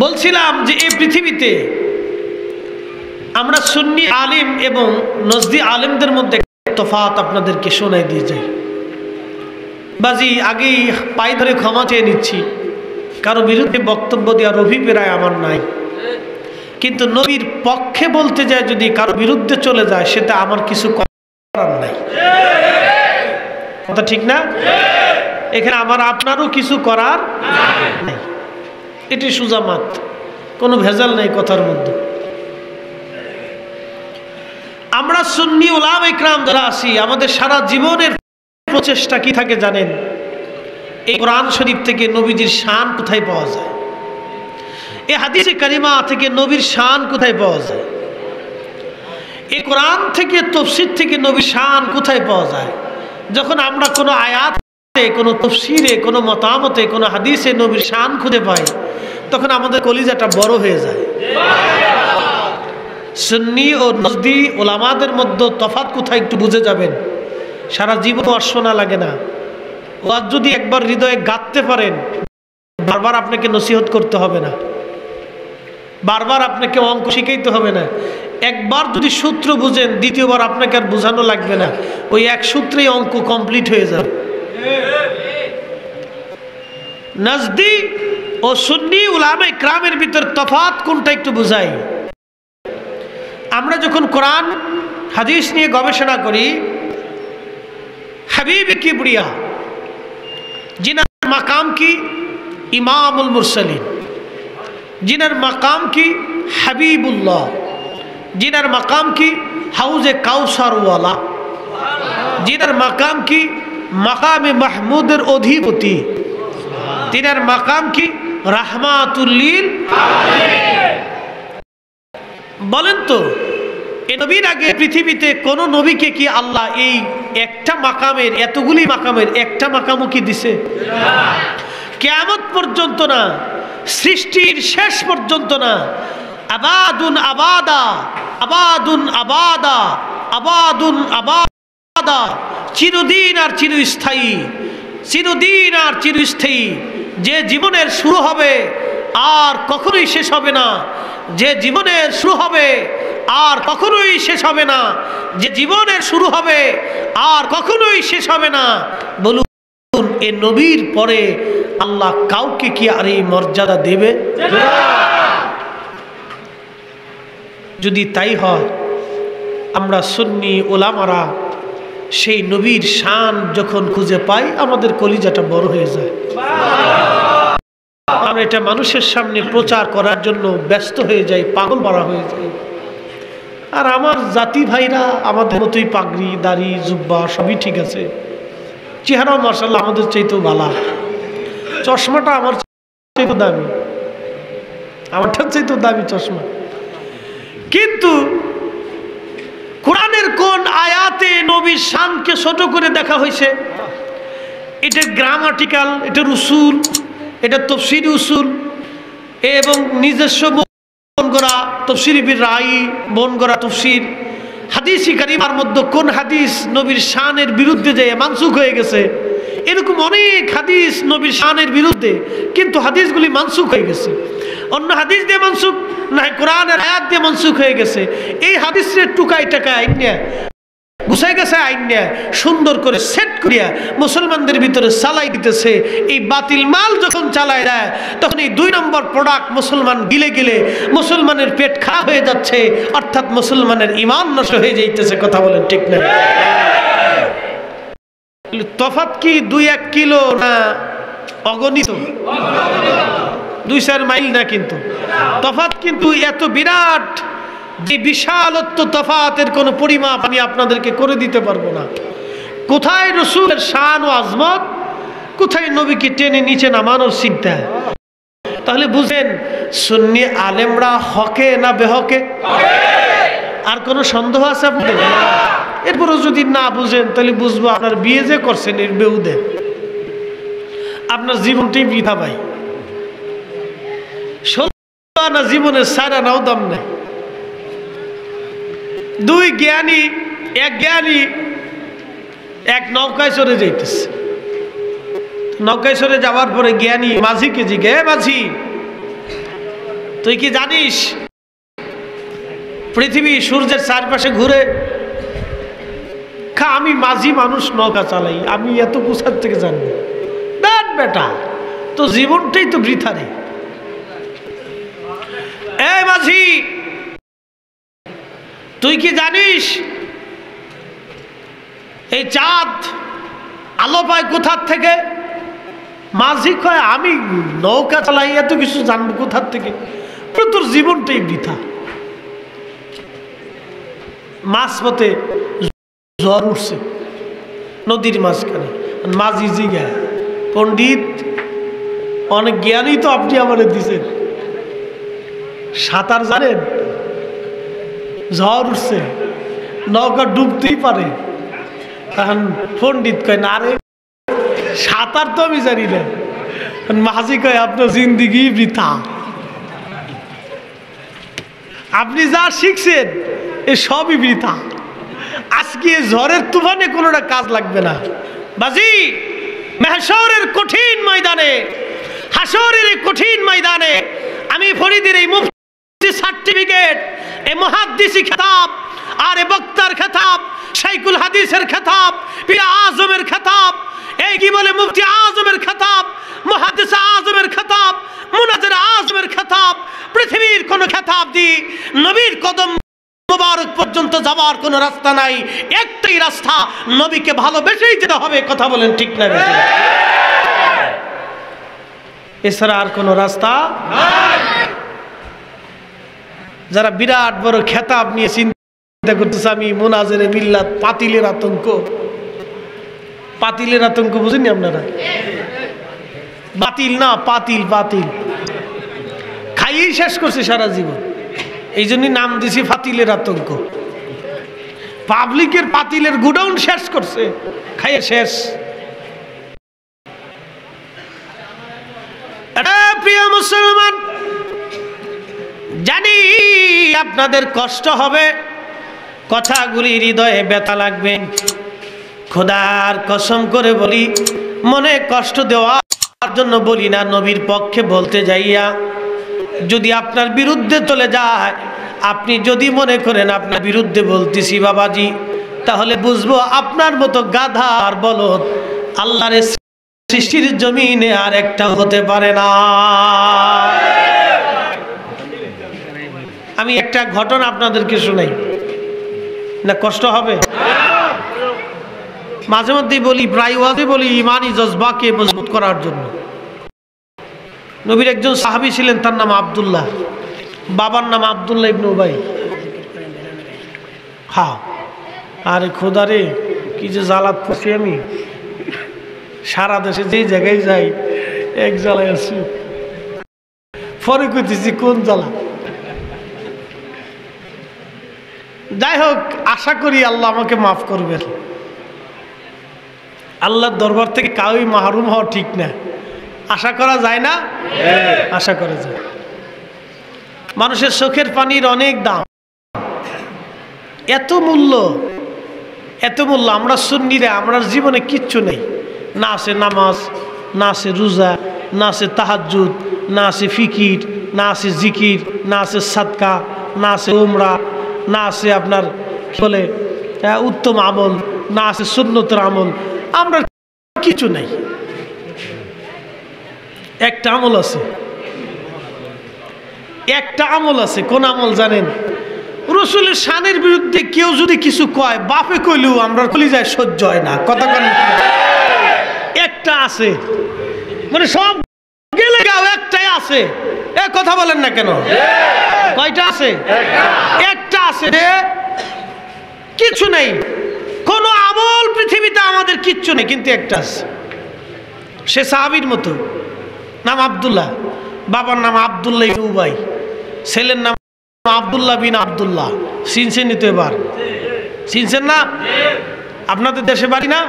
বলছিলাম যে এই পৃথিবীতে আমরা সুন্নি আলিম এবং নজদি আলিমদের মধ্যে তফাৎ আপনাদেরকে শোনাই দিয়ে যাই। বাজি আগেই পায়ে ধরে ক্ষমা চেয়ে নিচ্ছি, কারো বিরুদ্ধে বক্তব্য দেওয়ার অভিপ্রায় আমার নাই, কিন্তু নবীর পক্ষে বলতে যায় যদি কারো বিরুদ্ধে চলে যায় সেটা আমার কিছু করার নাই। কথা ঠিক না? এখানে আমার আপনারও কিছু করার নাই, এটি সুজামাত, কোনো ভেজাল নেই কথার মধ্যে। আমরা সুন্নি উলামা ইকরাম যারা আছি, আমাদের সারা জীবনের প্রচেষ্টা কি থাকে জানেন? এই কোরআন শরীফ থেকে নবীজির শান কোথায় পাওয়া যায়, এই হাদিসে কারিমা থেকে নবীর শান কোথায় পাওয়া যায়, এই কোরআন থেকে তাফসীর থেকে নবীর শান কোথায় পাওয়া যায়। যখন আমরা কোনো আয়াতে, কোনো তাফসীরে, কোনো মতামতে, কোনো হাদিসে নবীর শান খুঁজে পাই, তখন আমাদের কলিজাটা বড় হয়ে যায়। সুন্নি ও নজদি ওলামাদের মধ্যে তফাৎ কোথায় একটু বুঝে যাবেন। সারা জীবন ওয়াজ শোনা লাগে না, ওয়াজ যদি একবার হৃদয়ে গাঁথতে পারেন, বারবার আপনাকে নসিহত করতে হবে না, বারবার আপনাকে অঙ্ক শিখাইতে হবে না। একবার যদি সূত্র বুঝেন, দ্বিতীয়বার আপনাকে আর বোঝানো লাগবে না, ওই এক সূত্রেই অঙ্ক কমপ্লিট হয়ে যাবে। নজদি ও সুন্নি উলামা ইকরামের ভিতর তফাৎ কোনটা একটু বুঝাই। আমরা যখন কোরআন হাদিস নিয়ে গবেষণা করি, হাবিব কিবরিয়া जिनर मकाम की इमामुल मुरसलीन, जिनर मकाम की हबीबुल्लाह, जिनर मकाम की हाउज काउसार वाला, जिनर मकाम की मकाम महमूदर अधिपति, जिनर मकाम की रहमातुल लिल। বলেন তো এই নবীর আগে পৃথিবীতে কোন নবীকে কি আল্লাহ এই একটা মাকামের, এতগুলি মাকামের একটা মাকামও কি দিছে? কিয়ামত পর্যন্ত না, সৃষ্টির শেষ পর্যন্ত না। আবাদুন আবাদা, আবাদুন আবাদা, আবাদুন আবাদা, চিরদিন আর চিরস্থায়ী, চিরদিন আর চিরস্থায়ী। যে জীবনের শুরু হবে আর কখনোই শেষ হবে না, যে জীবনের শুরু হবে আর কখনোই শেষ হবে না, যে জীবনের শুরু হবে আর কখনোই শেষ হবে না। বলুন এ নবীর পরে আল্লাহ কাউকে কি আর এই মর্যাদা দেবে? যদি তাই হয়, আমরা সুন্নি ওলামারা সেই নবীর শান যখন খুঁজে পাই, আমাদের কলিজাটা বড় হয়ে যায়। আমরা এটা মানুষের সামনে প্রচার করার জন্য ব্যস্ত হয়ে যাই, পাগল পারা হয়ে যাই। আর আমার জাতি ভাইরা আমাদের মতোই পাগড়ি, দাড়ি, জুব্বা সবই ঠিক আছে, চেহারাও মাশাআল্লাহ আমাদের চাইতেও ভালো, চশমাটা আমার চাইতেও দামি, আমারটার চাইতেও দামি চশমা। কিন্তু কোরআনের কোন আয়াতে নবীর শানকে ছোট করে দেখা হয়েছে? এটা গ্রামাটিক্যাল, এটা উসুল, এটা তাফসীরি উসুল এবং নিজস্ব বন করা তাফসীরি বির রাই, বন করা তাফসীর। হাদিসি কারিমার মধ্যে কোন হাদিস নবীর শানের বিরুদ্ধে যায় মানসুখ হয়ে গেছে? এরকম অনেক হাদিস নবীর শানের বিরুদ্ধে, কিন্তু হাদিসগুলি মানসুখ হয়ে গেছে। অন্য হাদিস দিয়ে মানসুখ না, কোরআনের আয়াত দিয়ে মানসুখ হয়ে গেছে। এই হাদিসের টুকাই টাকা আইনিয়া গুছাই গেছে, আইনিয়া সুন্দর করে সেট করিয়া মুসলমানদের ভিতরে চালাই দিতেছে। এই বাতিল মাল যখন চালায় দেয়, তখন এই 2 নম্বর প্রোডাক্ট মুসলমান গিলে গিলে মুসলমানের পেট খারাপ হয়ে যাচ্ছে, অর্থাৎ মুসলমানের ঈমান নষ্ট হয়ে যাইতেছে। কথা বলেন ঠিক না? তফাৎ কি 2-1 কিলো না অগণিত, 2-4 মাইল না, কিন্তু তফাৎ কিন্তু এত বিরাট, যে বিশালত্ব তফাতের কোনো পরিমাপ আমি আপনাদেরকে করে দিতে পারবো না। কোথায় রাসূলের শান ও আজমত, কোথায় নবীকে টেনে নিচে নামানোর চিন্তা। তাহলে বুঝেন সুন্নি আলেমরা হকে না বেহকে? আর কোনো সন্দেহ আছে আপনাদের? এরপরও যদি না বুঝেন তাহলে বুঝবো আপনার বিয়ে যে করছেন এর বেহুদে, আপনার জীবনটাই বৃথা ভাই। 16 আনা জীবনের সারা নাও দাম নেই। 2 জ্ঞানী, এক জ্ঞানী এক নৌকায় চড়ে যাইতেছে। নৌকায় চড়ে যাওয়ার পরে জ্ঞানী মাঝিকে জিজ্ঞাসা, মাঝি তুই কি জানিস পৃথিবী সূর্যের চারপাশে ঘুরে? আমি মাঝি মানুষ, নৌকা চালাই, আমি এত কোথার থেকে জানবো? দেখ বেটা, তো জীবনটাই তো বৃথা রে। এই মাঝি, তুই কি জানিস এই চাঁদ আলো পায় কোথার থেকে? মাঝি কয় আমি নৌকা চালাই, এত কিছু জানবো কোথার থেকে? তোর জীবনটাই বৃথা। মাঝপথে ঝড় উঠছে নদীর মাঝখানে, মাঝি জিগা, পণ্ডিত অনেক জ্ঞানী তো আপনি আমারে দিছেন, সাঁতার জানেন? ঝড় উঠছে, নৌকা ডুবতেই পারে। তখন পণ্ডিত কয় না রে, সাঁতার তো আমি জানি না। মাঝি কয় আপনার জিন্দিগি বৃথা, আপনি যা শিখছেন এ সবই বৃথা। আজকে ঝড়ের তুফানে কোনোটা কাজ লাগবে না। বাজি, মাহশরের কঠিন ময়দানে, হাসরের কঠিন ময়দানে আমি ফরিদের এই মুফতি সার্টিফিকেট, এই মুহাদ্দিসি খেতাব, আর এ বক্তার খেতাব, শাইখুল হাদিসের খেতাব, পীর আজমের খেতাব, এই কি বলে মুফতি আজমের খেতাব, মুহাদ্দিস আজমের খেতাব, মুনাজ্জির আজমের খেতাব, পৃথিবীর কোন খেতাব দি নবীর কদম মুবারক পর্যন্ত যাওয়ার কোনো রাস্তা নাই। একটাই রাস্তা, নবীকে ভালোবেসেই যেতে হবে। কথা বলেন ঠিক না বেঠিক? এছাড়া আর কোনো রাস্তা নাই। যারা বিরাট বড় খেতাব নিয়ে চিন্তা করতেছে আমি মুনাজিরে মিল্লাত, পাতিলের আতঙ্ক, পাতিলের আতঙ্ক বুঝেননি আপনারা? বাতিল না, পাতিল, পাতিল খাইয়েই শেষ করছে সারা জীবন। এই জন্যই নাম দিছি পাতিলের আতঙ্ক। পাবলিকের পাতিলের গোডাউন শেষ করছে, খাইয়ে শেষ। প্রিয় মুসলমান, জানি আপনাদের কষ্ট হবে, কথাগুলি হৃদয়ে ব্যথা লাগবে। খোদার কসম করে বলি, মনে কষ্ট দেওয়ার জন্য বলি না, নবীর পক্ষে বলতে যাইয়া যদি আপনার বিরুদ্ধে চলে যায়, আপনি যদি মনে করেন আপনার বিরুদ্ধে বলতেছি বাবাজি, তাহলে বুঝবো আপনার মতো গাধা আর বলদ আল্লাহর সৃষ্টির জমিনে আর একটা হতে পারে না। আমি একটা ঘটনা আপনাদেরকে শোনাই, না কষ্ট হবে? মাঝে মধ্যেই বলি, প্রায় ওয়াজে বলি, ইমানি জজবাকে মজবুত করার জন্য। নবীর একজন সাহাবী ছিলেন, তার নাম আব্দুল্লাহ, বাবার নাম আব্দুল্লাহ ইবনে উবাই। হ্যাঁ, আরে খোদারে কি যে জ্বালাত করছি আমি, সারা দেশে যেই জায়গায় যাই এক জ্বালায় আছি, পরে কইতেছি কোন জ্বালা। যাই হোক, আশা করি আল্লাহ আমাকে মাফ করবেন। আল্লাহর দরবার থেকে কাউই মাহরুম হওয়া ঠিক না। আশা করা যায় না? আশা করা যায়। মানুষের চোখের পানির অনেক দাম, এত মূল্য, এত মূল্য। আমরা সুন্নিরা, আমরা জীবনে কিচ্ছু নেই, না আছে নামাজ, না আছে রোজা, না আছে তাহাজ্জুদ, না আছে ফিকির, না আছে জিকির, না আছে সাদকা, না আছে উমরা, না আছে আপনার বলে উত্তম আমল, না আছে সুন্নতের আমল। আমরা কিছু নেই। একটা আমল আছে, একটা আমল আছে। কোন আমল জানেন? রাসূলের শানের বিরুদ্ধে কেউ যদি কিছু কয়, বাপে কইলেও আমরা কলিজায় সহ্য হয় না। কথা কেন? একটা আছে, মানে সব গেলে গাও একটাই আছে। এ কথা বলেন না কেন? কয়টা আছে? একটা আছে। কিছু নেই, কোন আমল পৃথিবীতে আমাদের কিচ্ছু নেই, কিন্তু একটা আছে। সে সাহাবীর মতো, নাম আব্দুল্লাহ, বাবার নাম আব্দুল্লাহ ইবনে উবাই, ছেলের নাম আব্দুল্লাহ বিন আব্দুল্লাহ। চিনছেন তো? এবার চিনছেন না? আপনাদের দেশে বাড়ি না?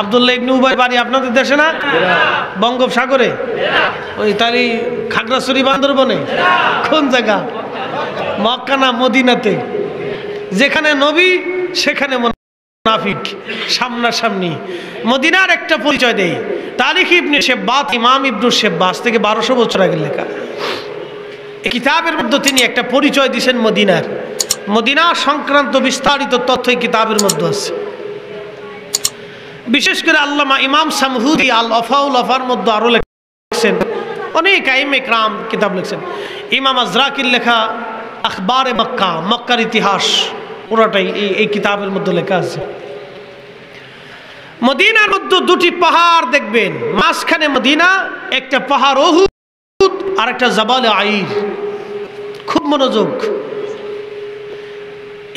আব্দুল্লাহ ইবনে উবাই বাড়ি আপনাদের দেশে না? বঙ্গোপসাগরে, ওই তারি খাগড়াছড়ি, বান্দরবনে। কোন জায়গা? মক্কা না মদিনাতে? যেখানে নবী সেখানে মুনাফিক সামনাসামনি। মদিনার একটা পরিচয় দেয়, তারিখ ইবনে শেব্বাত, ইমাম ইবনে শেব্বাস থেকে 1200 বছর আগে লেখা। এই কিতাবের মধ্যে তিনি একটা পরিচয় দিয়েছেন মদিনার। মদিনা সংক্রান্ত বিস্তারিত তথ্য এই কিতাবের মধ্যে আছে। বিশেষ করে আল্লামা ইমাম সামহুদি আল ওয়াফাউল ওয়াফার মধ্যে আরো লিখছেন, অনেক আইমে کرام কিতাব লিখছেন। ইমাম আজরাকির লেখা আখবারে মক্কা, মক্কার ইতিহাস পুরোটাই এই কিতাবের মধ্যে লেখা আছে। মদিনার মধ্যে দুটি পাহাড় দেখবেন, মাঝখানে মদিনা, একটা পাহাড় উহুদ আর একটা জাবালে আইর। খুব মনোযোগ,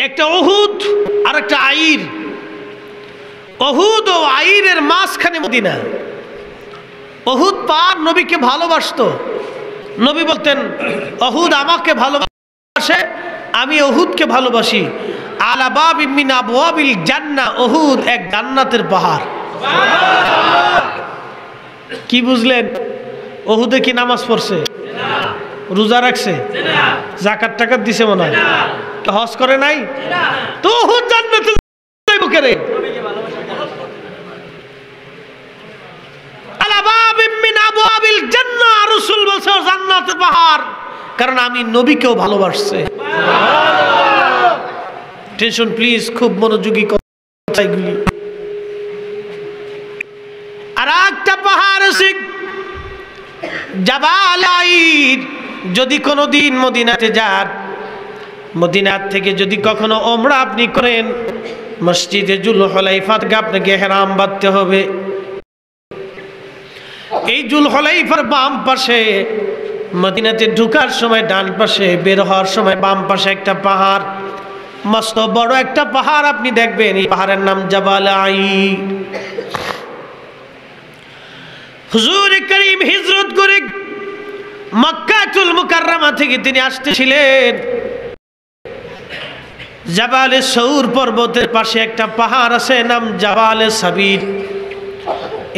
একটা উহুদ আর একটা আইর। উহুদ ও আইরের মাঝখানে মদিনা। উহুদ পাহাড় নবীকে ভালোবাসতো। নবী বলতেন উহুদ আমাকে ভালোবাসে, আমি উহুদকে ভালোবাসি। আলা বাবিন মিন আবওয়াবিল জান্নাহ, উহুদ এক জান্নাতের পাহাড়। কি বুঝলেন? উহুদে কি নামাজ পড়ছে? রোজা রাখছে? যাকাত টাকাত দিছে মনে হয়? হজ করে নাই? তো উহুদ জান্নাতে যাইব কেরে? আলা বাবিন মিন আবওয়াবিল জান্নাহ, রাসূল বলছে জান্নাতের পাহাড়, কারণ আমি নবীকেও ভালোবাসছে। টেনশন প্লিজ, খুব মনোযোগী কথা এগুলি। আর একটা পাহাড় আছে জাবাল আইর। যদি কোনোদিন মদিনাতে যান, মদিনার থেকে যদি কখনো ওমরা আপনি করেন, মসজিদে জুলহুলাইফাত আপনাকে ইহরাম বাঁধতে হবে। এই জুলহুলাইফার বাম পাশে মদিনাতে ঢোকার সময় ডান পাশে, বের হওয়ার সময় বাম পাশে একটা পাহাড়, মস্ত বড় একটা পাহাড় আপনি দেখবেন। এই পাহাড়ের নাম জাবাল আইর। হুজুর করিম হিজরত করে মক্কাতুল মুকাররমা থেকে তিনি আসতেছিলেন। জাবালে সৌর পর্বতের পাশে একটা পাহাড় আছে, নাম জাবালে সাবির।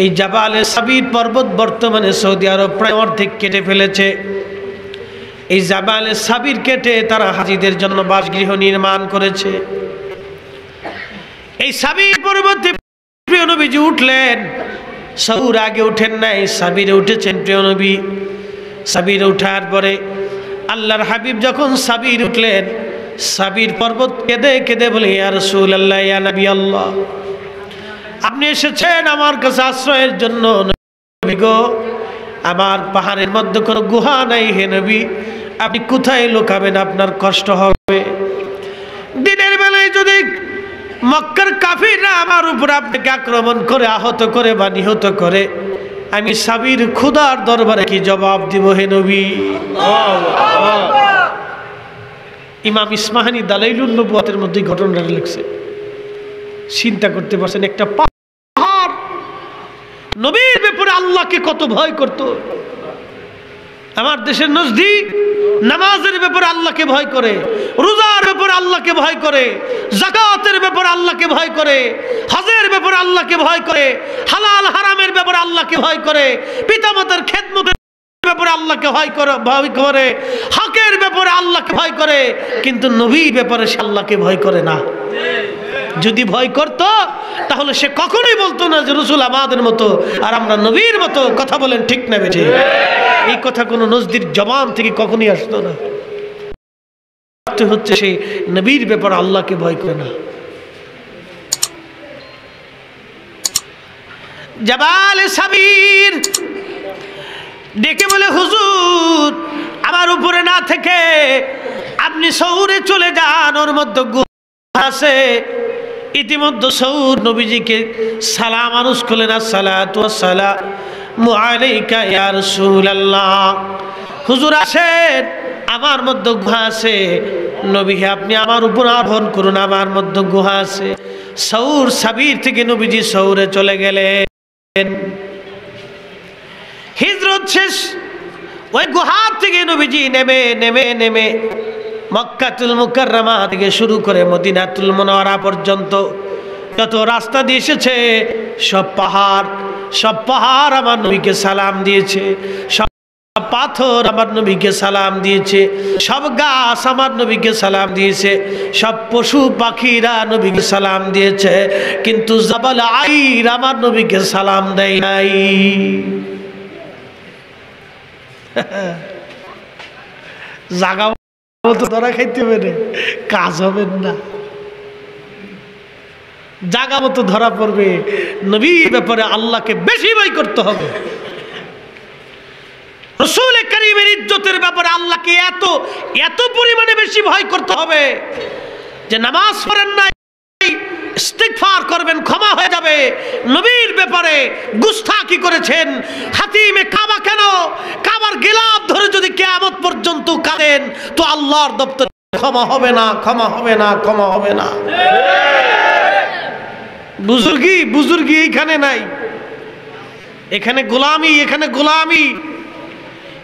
এই জাবালে সাবির পর্বত বর্তমানে সৌদি আরব প্রায় অর্ধেক কেটে ফেলেছে। এই জাবালে সাবির কেটে তারা হাজিদের জন্য বাসগৃহ নির্মাণ করেছে। এই সাবির পর্বতে প্রিয় নবীজি উঠলেন। সৌর আগে উঠেন নাই, সাবিরে উঠেছেন প্রিয় নবী। সাবিরে উঠার পরে আল্লাহর হাবিব যখন সাবির উঠলেন, সাবির পর্বত কেঁদে কেঁদে বলে, ইয়া রাসূলুল্লাহ, ইয়া নবী আল্লাহ, আপনি এসেছেন আমার কাছে আশ্রয়ের জন্য। নবী গো, আমার পাহাড়ের মধ্যে কোনো গুহা নাই, হে নবী আপনি কোথায় লুকাবেন? আপনার কষ্ট হবে। দিনের বেলায় যদি মক্কার কাফিররা আমার উপর আপনাকে আক্রমণ করে, আহত করে বা নিহত করে, আমি সাবির খুদার দরবারে কি জবাব দিব হে নবী? ইমাম ইসমাহানি দালাইলুন নবুয়াতের মধ্যে ঘটনাটা লিখছে। চিন্তা করতে পারছেন, একটা পাহাড় নবীর ব্যাপারে আল্লাহকে কত ভয় করত। আমার দেশের নজদিক নামাজের ব্যাপারে আল্লাহকে ভয় করে, রোজার ব্যাপারে আল্লাহকে ভয় করে, যাকাতের ব্যাপারে আল্লাহকে ভয় করে, হজের ব্যাপারে আল্লাহকে ভয় করে, হালাল হারামের ব্যাপারে আল্লাহকে ভয় করে, পিতামাতার খেদমতের ব্যাপারে আল্লাহকে ভয় করে, হকের ব্যাপারে আল্লাহকে ভয় করে, কিন্তু নবীর ব্যাপারে সে আল্লাহকে ভয় করে না। যদি ভয় করত তাহলে সে কখনোই বলতো না যে রাসূল আমাদের মতো আর আমরা নবীর মতো। কথা বলেন ঠিক না বেঠিক? এই কথা কোনো নজদির জবান থেকে কখনোই আসতো না। হচ্ছে সেই নবীর ব্যাপারে আল্লাহকে ভয় করে না। জাবালে সাবির ডেকে বলে, হুজুর আমার উপরে না থেকে আপনি সৌরে চলে যান, ওর মধ্যে গুহা আছে। ইতিমধ্যে সৌর নবীজিকে সালাম আনুস করলেন, আসসালাতু ওয়াসসালামু আলাইকা ইয়া রাসূলুল্লাহ। হুজুর আসেন, আমার মধ্যে গুহা আছে। নবী হে, আপনি আমার উপর আরোহণ করুন, আমার মধ্যে গুহা আছে। সৌর সাবির থেকে নবীজি সৌরে চলে গেলেন। হিজরত শেষ, ওই গুহা থেকে নবীজি নেমে মক্কাতুল মুকাররমা থেকে শুরু করে মদিনাতুল মুনাওয়ারা পর্যন্ত যত রাস্তা দিয়ে এসেছে, সব পাহাড় আমার নবীকে সালাম দিয়েছে, সব পাথর আমার নবীকে সালাম দিয়েছে, সব গাছ আমার নবীকে সালাম দিয়েছে, সব পশু পাখিরা নবীকে সালাম দিয়েছে, কিন্তু জাবাল আইর আমার নবীকে সালাম দেয় নাই। জাগা মতো ধরা খাইতে হবে, কাজ হবে না। জাগা মতো ধরা পড়বে। নবীর ব্যাপারে আল্লাহকে বেশি ভয় করতে হবে। রাসূল কারীমের ইজ্জতের ব্যাপারে আল্লাহকে এত এত পরিমাণে বেশি ভয় করতে হবে যে নামাজ পড়েন নাই, ইস্তিগফার করবেন, ক্ষমা হয়ে যাবে। নবীর ব্যাপারে গুস্তাখি করেছেন, হাতিমে কাবা কেন, কাবার গিলাফ ধরে যদি কিয়ামত পর্যন্ত কাঁদেন তো আল্লাহর দপ্তর ক্ষমা হবে না, ক্ষমা হবে না, ক্ষমা হবে না। বুজুর্গি এখানে নাই, এখানে গোলামি, এখানে গোলামি,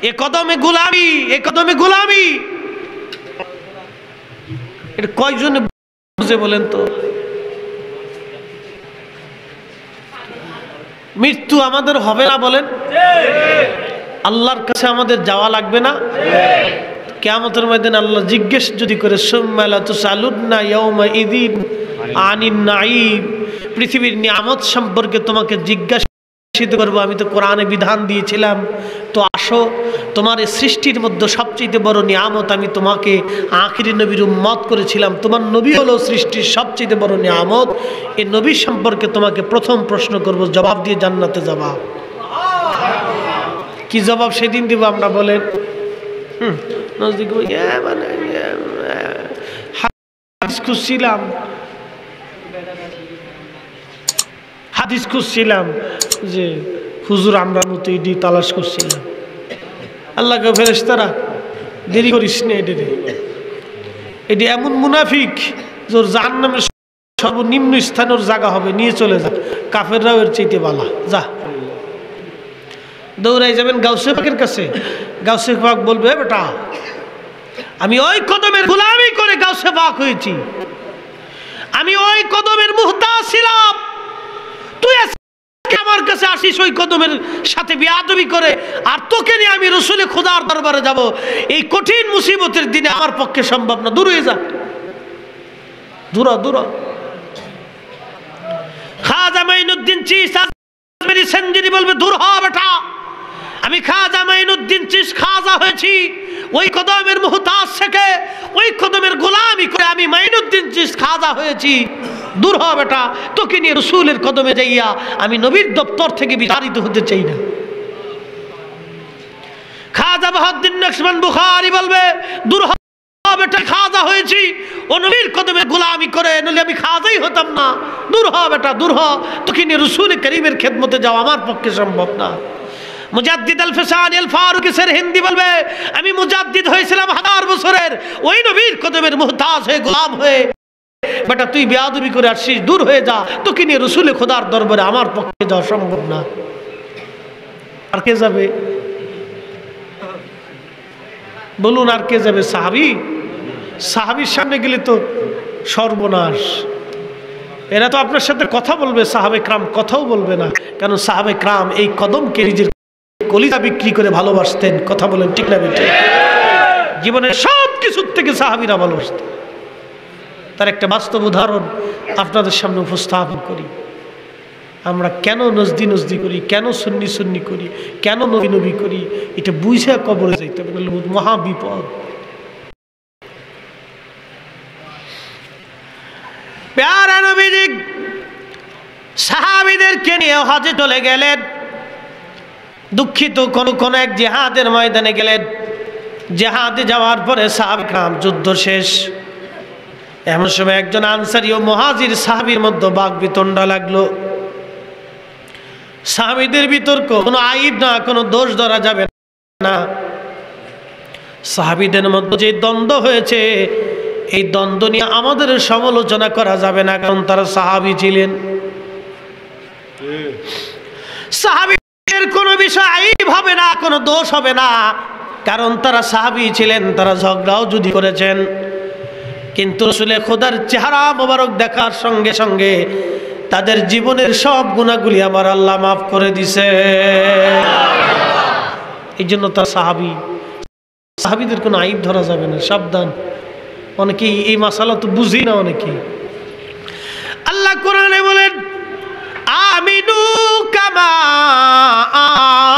এ কদমে গোলামি, এ কদমে গোলামি। এটা কয়জনে বুঝে বলেন তো? মৃত্যু আমাদের হবে না বলেন? আল্লাহর কাছে আমাদের যাওয়া লাগবে না? কিয়ামতের ময়দানে আল্লাহ জিজ্ঞেস যদি করে, সুম্মা লাতুসআলুন্না ইয়াওমা ইযিন আনিন নাঈম, পৃথিবীর নিয়ামত সম্পর্কে তোমাকে জিজ্ঞাসা করবো। আমি তো কোরআনে বিধান দিয়েছিলাম, তো আসো, তোমার এই সৃষ্টির মধ্যে সবচেয়ে বড় নিয়ামত আমি তোমাকে আখিরি নবীর উম্মত করেছিলাম। তোমার নবী হলো সৃষ্টির সবচেয়ে বড় নিয়ামত। এই নবী সম্পর্কে তোমাকে প্রথম প্রশ্ন করব, জবাব দিয়ে জান্নাতে যাবা। কি জবাব সেদিন দিব আমরা বলেন? নজদিক হাদিস খুঁজছিলাম যে হুজুর আমরা মতো এটি তালাশ করছিলাম। আল্লাহকে ফেরেশতারা দেরি করিস না, এটি এমন মুনাফিক যার জাহান্নামের সর্বনিম্ন স্থানের জায়গা হবে, নিয়ে চলে যা, কাফেররাও এর চাইতে বালা, যা। দৌড়াই যাবেন গাউসে পাকের কাছে, গাউসে পাক বলবে, বেটা আমি ওই কদমের গোলামি করে গাউসে পাক হয়েছি, আমি ওই কদমের মুহতাজ ছিলাম, তুই আমার কাছে আসিস ওই কদমের সাথে বিয়াদবি করে, আর তোকে নিয়ে আমি রসুলে খোদার দরবারে যাব, এই কঠিন মুসিবতের দিনে আমার পক্ষে সম্ভব না, দূর হয়ে যা, দূর দূর। খাজা মাইনুদ্দিন চিশতি সেনজিরি বলবে, দূর হ বেটা, আমি খাজা মাইনুদ্দিন চিশ খাজা হয়েছি ওই কদমের মুহতাজ থেকে, ওই কদমের গোলামি করে আমি মাইনুদ্দিন চিশ খাজা হয়েছি, দূর হ বেটা, তোকে নিয়ে রসুলের কদমে যাইয়া আমি নবীর দপ্তর থেকে বিতাড়িত হতে চাই না। খাজা বাহাউদ্দিন নকশবন্দ বুখারী বলবে, দূর হ বেটা, খাজা হয়েছি ও নবীর কদমে গোলামি করে, নইলে আমি খাজাই হতাম না, দূর হ বেটা, দূর হ, তোকে নিয়ে রসুল করিমের খেদমতে যাওয়া আমার পক্ষে সম্ভব না। মুজাদ্দিদ আল ফিসানি আল ফারুকি সিরহিন্দি বলবে, আমি মুজাদ্দিদ হয়েছিলাম 1000 বছরের, ওই নবীর কদমের মুহতাজ হয়ে, গোলাম হয়ে, বেটা তুই বেয়াদবি করে আসছিস, দূর হয়ে যা, তোকে নিয়ে রসুলে খোদার দরবারে আমার পক্ষে যাওয়া সম্ভব না। আর কে যাবে বলুন? আর কে যাবে? সাহাবী? সাহাবীর সামনে গেলে তো সর্বনাশ। এরা তো আপনার সাথে কথা বলবে, সাহাবে ক্রাম কথাও বলবে না, কারণ সাহাবে ক্রাম এই কদমকে নিজের কলিজা বিক্রি করে ভালোবাসতেন। কথা বলেন ঠিক না বেঠিক? জীবনের সব কিছুর থেকে সাহাবীরা ভালোবাসতেন। তার একটা বাস্তব উদাহরণ আপনাদের সামনে উপস্থাপন করি। আমরা কেন নজদি করি, কেন সুন্নি করি, কেন নবী করি, এটা বুঝে কবরে যাইতে হবে, মহা বিপদ। প্যারা নবীজি সাহাবীদেরকে নিয়ে হজে চলে গেলেন। দুঃখিত, কোন এক জিহাদের ময়দানে গেলেন। জিহাদে যাওয়ার পরে সাহাবায়ে যুদ্ধ শেষ। এমন সময় একজন আনসারী ও মুহাজির সাহাবীর মধ্যে বাকবিতণ্ডা লাগলো। সাহাবীদের বিতর্ক কোনো আইব না, কোনো দোষ ধরা যাবে না। সাহাবীদের মধ্যে যে দ্বন্দ্ব হয়েছে, এই দ্বন্দ্ব নিয়ে আমাদের সমালোচনা করা যাবে না, কারণ তারা সাহাবী ছিলেন। সাহাবীদের কোনো বিষয় আইব হবে না, কোনো দোষ হবে না, কারণ তারা সাহাবী ছিলেন। তারা ঝগড়াও যদি করেছেন, কিন্তু রাসূলের খোদার চেহারা মোবারক দেখার সঙ্গে সঙ্গে তাদের জীবনের সব গুনাহগুলি আমার আল্লাহ মাফ করে দিছে। এই জন্য তারা সাহাবী। সাহাবীদের কোনো আইব ধরা যাবে না, সাবধান। অনেকেই এই মাসালা তো বুঝি না। অনেকেই আল্লাহ কোরআনে বলেন, আমিনু কামা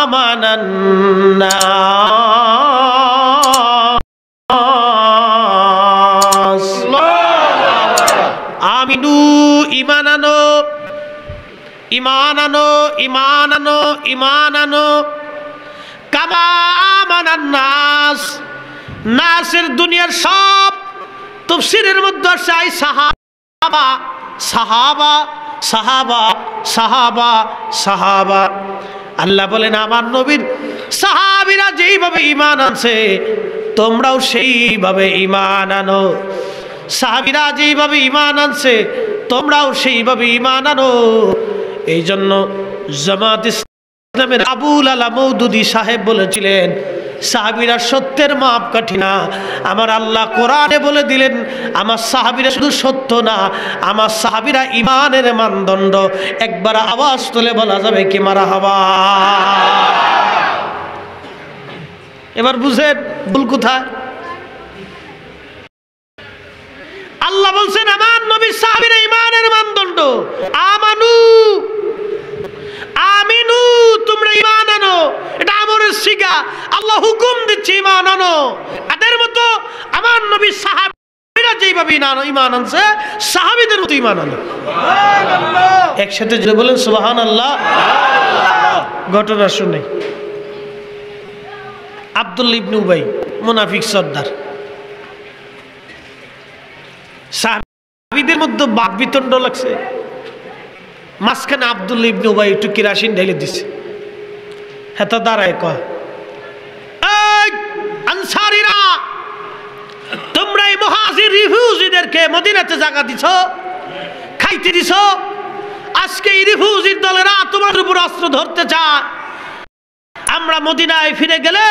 আমানান নাস ইমান আনো, ইমান আনো, ইমান আনো। কামা আমানান নাস, নাসের দুনিয়ার সব তাফসীরের মধ্যে আছে আই সাহাবা সাহাবা সাহাবা সাহাবা সাহাবা। আল্লাহ বলেন আমার নবীর সাহাবীরা যেইভাবে ঈমান আনছে তোমরাও সেইভাবে ঈমান আনো। সাহাবীরা যেইভাবে ঈমান আনছে তোমরাও সেইভাবে ঈমান আনো। এই জন্য জামাত ইসলামের আবুল আলা মওদুদী সাহেব বলেছিলেন, সাহাবীরা সত্যের মাপকাঠি না, আমার আল্লাহ কোরআনে বলে দিলেন আমার সাহাবীরা শুধু সত্য না, আমার সাহাবীরা ঈমানের মানদণ্ড। একবার আওয়াজ তুলে বলা যাবে কি মারহাবা? এবার বুঝেন ভুল কোথায়। আল্লাহ বলছেন আমার নবী সাহাবীরা ঈমানের মানদণ্ড। আমানু, আমিনু, তোমরা ঈমান আনো, এটা আমরের সিগা। আল্লাহ হুকুম দিচ্ছে ঈমান আনো। এদের মতো আমার নবী সাহাবীরা যেইভাবে ঈমান আনছে সাহাবীদের মতো ঈমান আনো। সুবহানাল্লাহ, একসাথে জোরে বলেন সুবহানাল্লাহ। ঘটনা শুনে আব্দুল্লাহ ইবনে উবাই মুনাফিক সর্দার, সাহাবীদের মধ্যে বাক বিতণ্ড লাগছে। মাঝখানে আব্দুল্লাহ ইবনে উবাই একটু কেরাসিন ঢেলে দিছে। হেতা দাঁড়ায় কয়, এই আনসারীরা, তোমরা এই মুহাজির রিফিউজিদেরকে মদিনাতে জায়গা দিছ, খাইতে দিছ। আজকে এই রিফিউজির দলেরা তোমার উপর অস্ত্র ধরতে চায়। আমরা মদিনায় ফিরে গেলে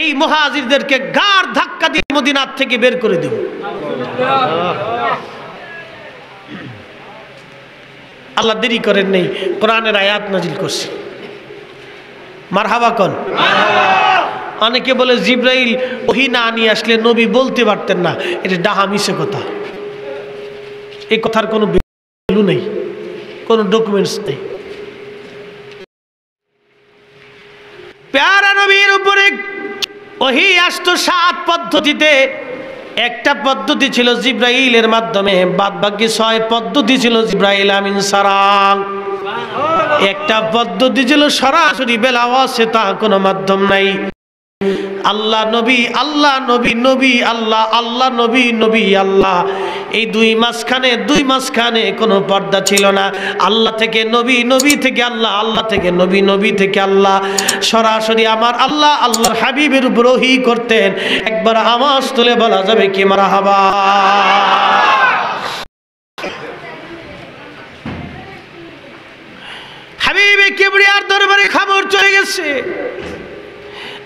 এই মুহাজিরদেরকে গাড় ধাক্কা দিয়ে মদিনার থেকে বের করে দেব। আল্লাহ দেরি করেন নেই, কোরআনের আয়াত নাজিল করছে। মারহাবা কোন? অনেকে বলে জিবরাইল ওহী না নিয়ে আসলে নবী বলতে পারতেন না, এটা ডাহা মিছে কথা। এই কথার কোনো ভ্যালু নেই, কোনো ডকুমেন্টস নেই। প্যারা নবীর উপরে ওহী আসতো 7 পদ্ধতিতে। একটা পদ্ধতি ছিল জিব্রাইলের মাধ্যমে, বাদ বাকি 6 পদ্ধতি ছিল জিব্রাইল আমিন সারাং। একটা পদ্ধতি ছিল সরাসরি বেলাওয়াসে, তা কোনো মাধ্যম নাই। আল্লাহ নবী, আল্লাহ নবী, নবী আল্লাহ, আল্লাহ নবী, নবী আল্লাহ, এই দুই মাঝখানে কোনো পর্দা ছিল না। আল্লাহ থেকে নবী, নবী থেকে আল্লাহ, আল্লাহ থেকে নবী, নবী থেকে আল্লাহ। সরাসরি আমার আল্লাহ আল্লাহর হাবিবের উপর ওহী করতেন। একবার আওয়াজ তুলে বলা যাবে কি মারহাবা? হাবিবে কিবরিয়ার দরবারে খবর চলে গেছে।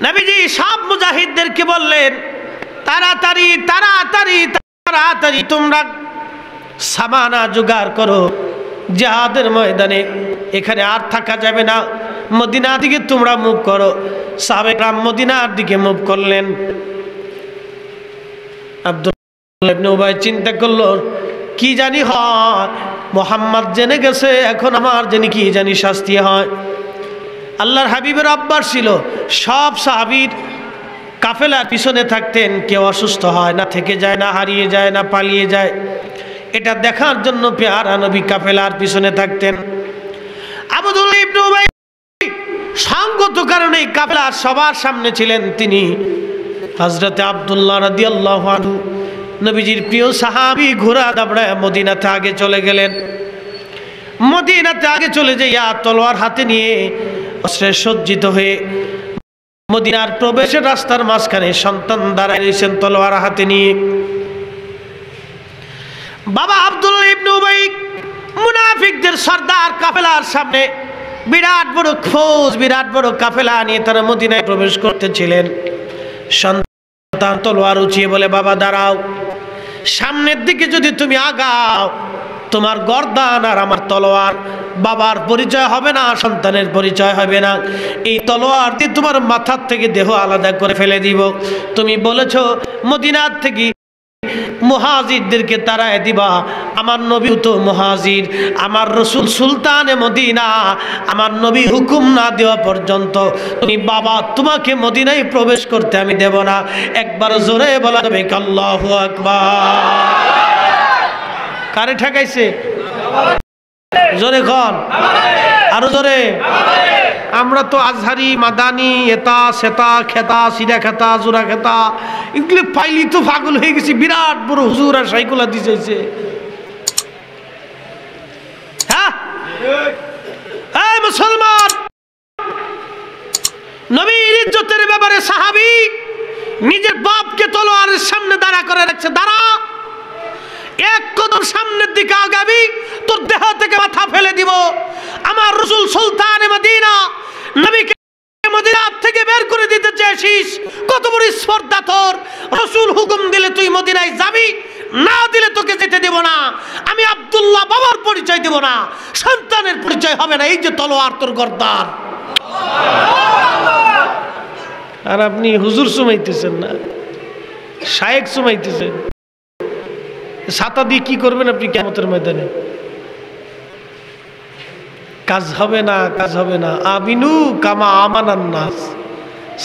নবীজি সব মুজাহিদদেরকে বললেন, তাড়াতাড়ি তাড়াতাড়ি তাড়াতাড়ি তোমরা সামানা জোগাড় করো জিহাদের ময়দানে। এখানে আর থাকা যাবে না, মদিনার দিকে তোমরা মুভ করো। সাহাবায়ে মদিনার দিকে মুভ করলেন। আব্দুল্লাহ ইবনে উবাই চিন্তা করলো, কি জানি হয়, মুহাম্মদ জেনে গেছে, এখন আমার জানি কি জানি শাস্তি হয়। আল্লাহর হাবিবের আব্বার ছিল, সব সাহাবীর কাফেলার পিছনে থাকতেন। কেউ অসুস্থ হয় না, থেকে যায় না, হারিয়ে যায় না, পালিয়ে যায়, এটা দেখার জন্য পেয়ারা নবী কাফেলার পিছনে থাকতেন। আব্দুল্লাহ ইবনে উবাই সঙ্গত কারণে কাফেলার সবার সামনে ছিলেন। তিনি হযরতে আব্দুল্লাহ রাদিয়াল্লাহু আনহু, নবীজির প্রিয় সাহাবী, ঘোড়া দাবড়ায় মদিনাতে আগে চলে গেলেন। মদিনাতে আগে চলে যাইয়া তলোয়ার হাতে নিয়ে অস্ত্রে সজ্জিত হয়ে মদিনার প্রবেশের রাস্তার মাঝখানে সন্তান দাঁড়ায় রয়েছেন তলোয়ার হাতে নিয়ে। বাবা আব্দুল্লাহ ইবনে উবাই মুনাফিকদের সর্দার কাফেলার সামনে বিরাট বড় ফৌজ, বিরাট বড় কাফেলা নিয়ে তারা মদিনায় প্রবেশ করতেছিলেন। সন্তান তলোয়ার উঁচিয়ে বলে, বাবা দাঁড়াও, সামনের দিকে যদি তুমি আগাও তোমার গর্দান আর আমার তলোয়ার, বাবার পরিচয় হবে না, সন্তানের পরিচয় হবে না। এই তলোয়ার দিয়ে তোমার মাথার থেকে দেহ আলাদা করে ফেলে দিব। তুমি বলেছো মদিনার থেকে মুহাজিরদেরকে তাড়ায় দিবা, আমার নবী তো মুহাজির, আমার রসুল সুলতানে মদিনা, আমার নবী হুকুম না দেওয়া পর্যন্ত তুমি বাবা তোমাকে মদিনায় প্রবেশ করতে আমি দেব না। একবার জোরে বলা যাবে আল্লাহু আকবার। কারে ঠেকাইছে? জোরে খন, আরো জোরে। আমরা তো আজহারি, মাদানি, এটা সেতা, খেতা, সিরা খেতা, জোড়া খেতা এগুলো পাইলি তো পাগল হয়ে গেছি। বিরাট বড় হুজুর আর সাইকুলা দিয়েছে। হ্যাঁ মুসলমান, নবীর ইজ্জতের ব্যাপারে সাহাবী নিজের বাপকে তলোয়ারের সামনে দাঁড়া করে রাখছে। দাঁড়া, এক কদম সামনের দিকে আগাবি, তোর দেহ থেকে মাথা ফেলে দিব। আমার রাসূল সুলতানে মদিনা, নবীকে মদিনা থেকে বের করে দিতে চেয়েছিস, কত বড় স্পর্ধা তোর। রাসূল হুকুম দিলে তুই মদিনায় যাবি, না দিলে তোকে যেতে দেব না। আমি আব্দুল্লাহ বাবার পরিচয় দেব না, সন্তানের পরিচয় হবে না। এই যে তলোয়ার তোর গর্দান। আর আপনি হুজুর সুমাইতেছেন না, শায়েখ সুমাইতেছেন। ছাতা দিয়ে কি করবেন আপনি কিয়ামতের ময়দানে? কাজ হবে না, কাজ হবে না। আমিনু কামা আমানান নাস,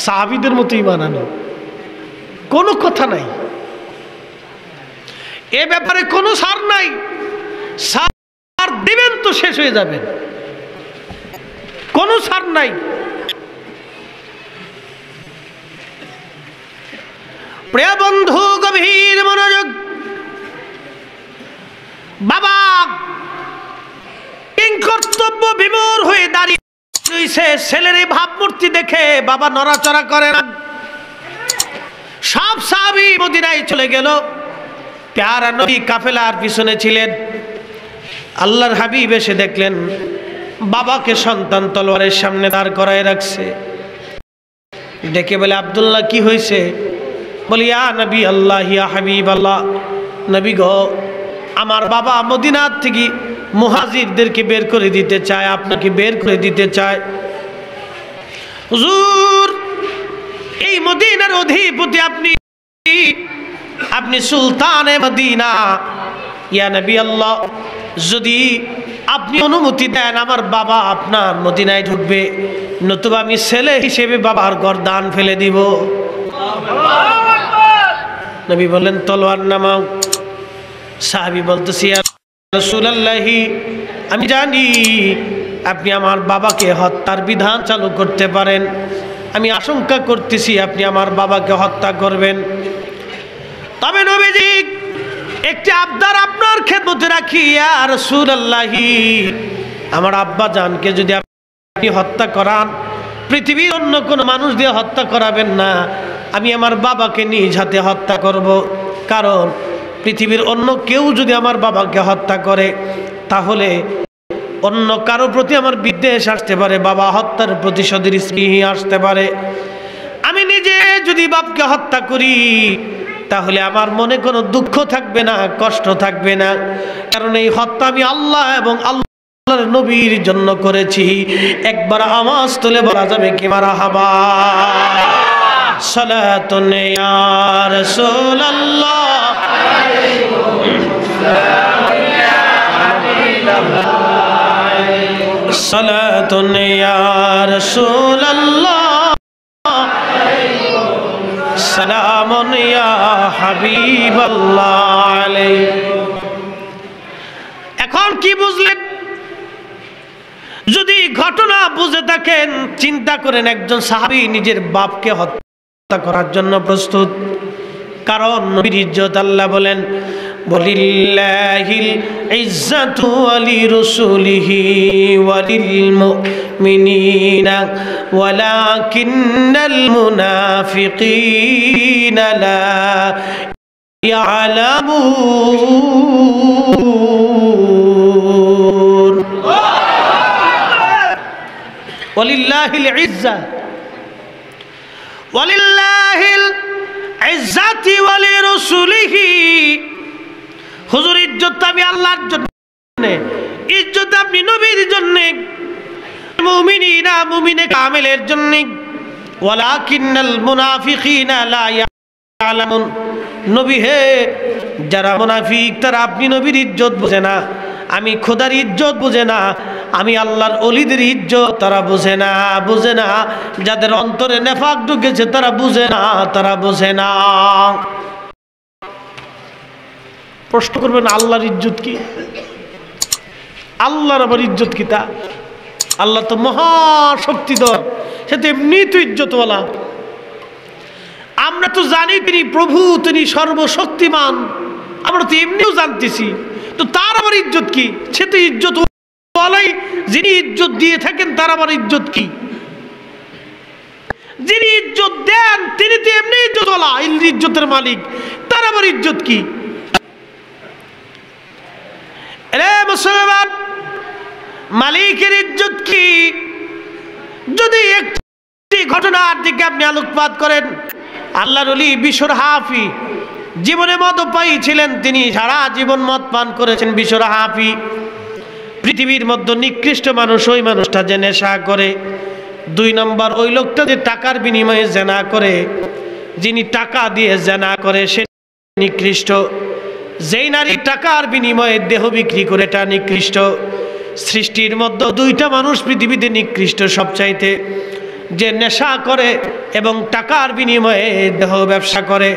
সাহাবীদের মতো ঈমান আনো, কোনো কথা নাই এ ব্যাপারে, কোনো ছাড় নাই। ছাড় দিবেন তো শেষ হয়ে যাবেন, কোনো ছাড় নাই। প্রিয় বন্ধু, গভীর মনোযোগ। বাবা কর্তব্য বিমূঢ় হয়ে দাঁড়িয়ে রয়েছে। ছেলের এই ভাবমূর্তি দেখে বাবা নড়াচড়া করে না। সব সাহাবী মদিনায় চলে গেল। প্যারা নবী কাফেলার পিছনে ছিলেন। আল্লাহর হাবিব এসে দেখলেন বাবাকে সন্তান তলোয়ারের সামনে দাঁড় করায় রাখছে। ডেকে বলে, আব্দুল্লাহ কি হয়েছে? বলি, ইয়া নবী আল্লাহ, ইয়া হাবিব আল্লাহ, নবী গো, আমার বাবা মদিনার থেকে মুহাজিরদেরকে বের করে দিতে চায়, আপনাকে বের করে দিতে চায়। হুজুর, এই মদিনার অধিপতি আপনি, আপনি সুলতানে মদিনা। ইয়া নবী আল্লাহ, যদি আপনি অনুমতি দেন আমার বাবা আপনার মদিনায় ঢুকবে, নতুবা আমি ছেলে হিসেবে বাবার গর্দান ফেলে দিব। নবী বললেন, তলোয়ার নামাও। সাহাবী বলতেছি, ইয়া রাসূলুল্লাহ, আমি জানি আপনি আমার বাবাকে হত্যার বিধান চালু করতে পারেন। আমি আশঙ্কা করতেছি আপনি আমার বাবাকে হত্যা করবেন। তবে নবীজি, একটি আবদার আপনার খেদমতে রাখি। ইয়া রাসূলুল্লাহ, আমার আব্বা জানকে যদি আপনি হত্যা করান, পৃথিবীর অন্য কোনো মানুষ দিয়ে হত্যা করাবেন না, আমি আমার বাবাকে নিজ হাতে হত্যা করব। কারণ পৃথিবীর অন্য কেউ যদি আমার বাবাকে হত্যা করে, তাহলে অন্য কারো প্রতি আমার বিদ্বেষ আসতে পারে, বাবা হত্যার প্রতিশোধের স্মৃতি আসতে পারে। আমি নিজে যদি বাপকে হত্যা করি, তাহলে আমার মনে কোনো দুঃখ থাকবে না, কষ্ট থাকবে না। কারণ এই হত্যা আমি আল্লাহ এবং আল্লাহর নবীর জন্য করেছি। একবার আওয়াজ তুলে বলা যাবে কি মারহাবা? সালাতুন ইয়া রাসূলুল্লাহ, সালাতুন ইয়া রাসূলুল্লাহ, সালামুন ইয়া হাবিবাল্লাহ আলাইহি। এখন কি বুঝলেন? যদি ঘটনা বুঝে থাকেন, চিন্তা করেন একজন সাহাবী নিজের বাপকে হত্যা করার জন্য প্রস্তুত। কারণ নবীর ইজ্জত আল্লাহ বলেন, ওয়ালিল্লাহিল ইজ্জাতু ওয়ালিরাসূলিহি ওয়ালিল মুমিনিনা ওয়ালাকিন্নাল মুনাফিকিনা লা ইয়ালামুন। ওয়ালিল্লাহিল ইজ্জা ওয়ালিল্লাহিল ইজ্জাতি ওয়ালিরাসূলিহি। হুজুর, ইজ্জত আমি আল্লাহর জন্য, ইজ্জত আপনি নবীর জন্য, মুমিনিনা মুমিনে কামেলের জন্য। ওয়ালাকিন্নাল মুনাফিকিনা লা ইয়ালামুন। নবী হে, যারা মুনাফিক তারা আপনি নবীর ইজ্জত বোঝে না, আমি খোদার ইজ্জত বোঝে না, আমি আল্লাহর ওলিদের ইজ্জত তারা বোঝে না, বোঝে না। যাদের অন্তরে নেফাক ঢুকেছে তারা বোঝে না, তারা বোঝে না। প্রশ্ন করবেন, আল্লাহর ইজ্জত কি? আল্লাহর আবার ইজ্জত কি তা? আল্লাহ তো মহা শক্তিধর, সে তো এমনি তো ইজ্জতওয়ালা। আমরা তো জানি তিনি প্রভু, তিনি সর্বশক্তিমান, আমরা তো এমনিও জানতেছি, তো তার আবার ইজ্জত কি? সে তো ইজ্জতওয়ালাই, যিনি ইজ্জত দিয়ে থাকেন তার আবার ইজ্জত কি? যিনি ইজ্জত দেন তিনি তো এমনি ইজ্জতওয়ালা, ইজ্জতের মালিক, তার আবার ইজ্জত কি? রে মুসলমান, মালিকের ইজ্জত কি? যদি একটি ঘটনার দিকে আপনি আলোকপাত করেন, আল্লাহর ওলি বিশর হাফি জীবনে মদপায়ী ছিলেন, তিনি সারা জীবন মদ পান করেছেন। বিশর হাফি পৃথিবীর মধ্যে নিকৃষ্ট মানুষ ওই মানুষটা যে নেশা করে। 2 নম্বর, ওই লোকটা যে টাকার বিনিময়ে জেনা করে, যিনি টাকা দিয়ে জেনা করে সে নিকৃষ্ট। যেই নারী টাকার বিনিময়ে দেহ বিক্রি করে এটা নিকৃষ্ট। সৃষ্টির মধ্যে 2টা মানুষ পৃথিবীতে নিকৃষ্ট সবচাইতে, যে নেশা করে এবং টাকার বিনিময়ে দেহ ব্যবসা করে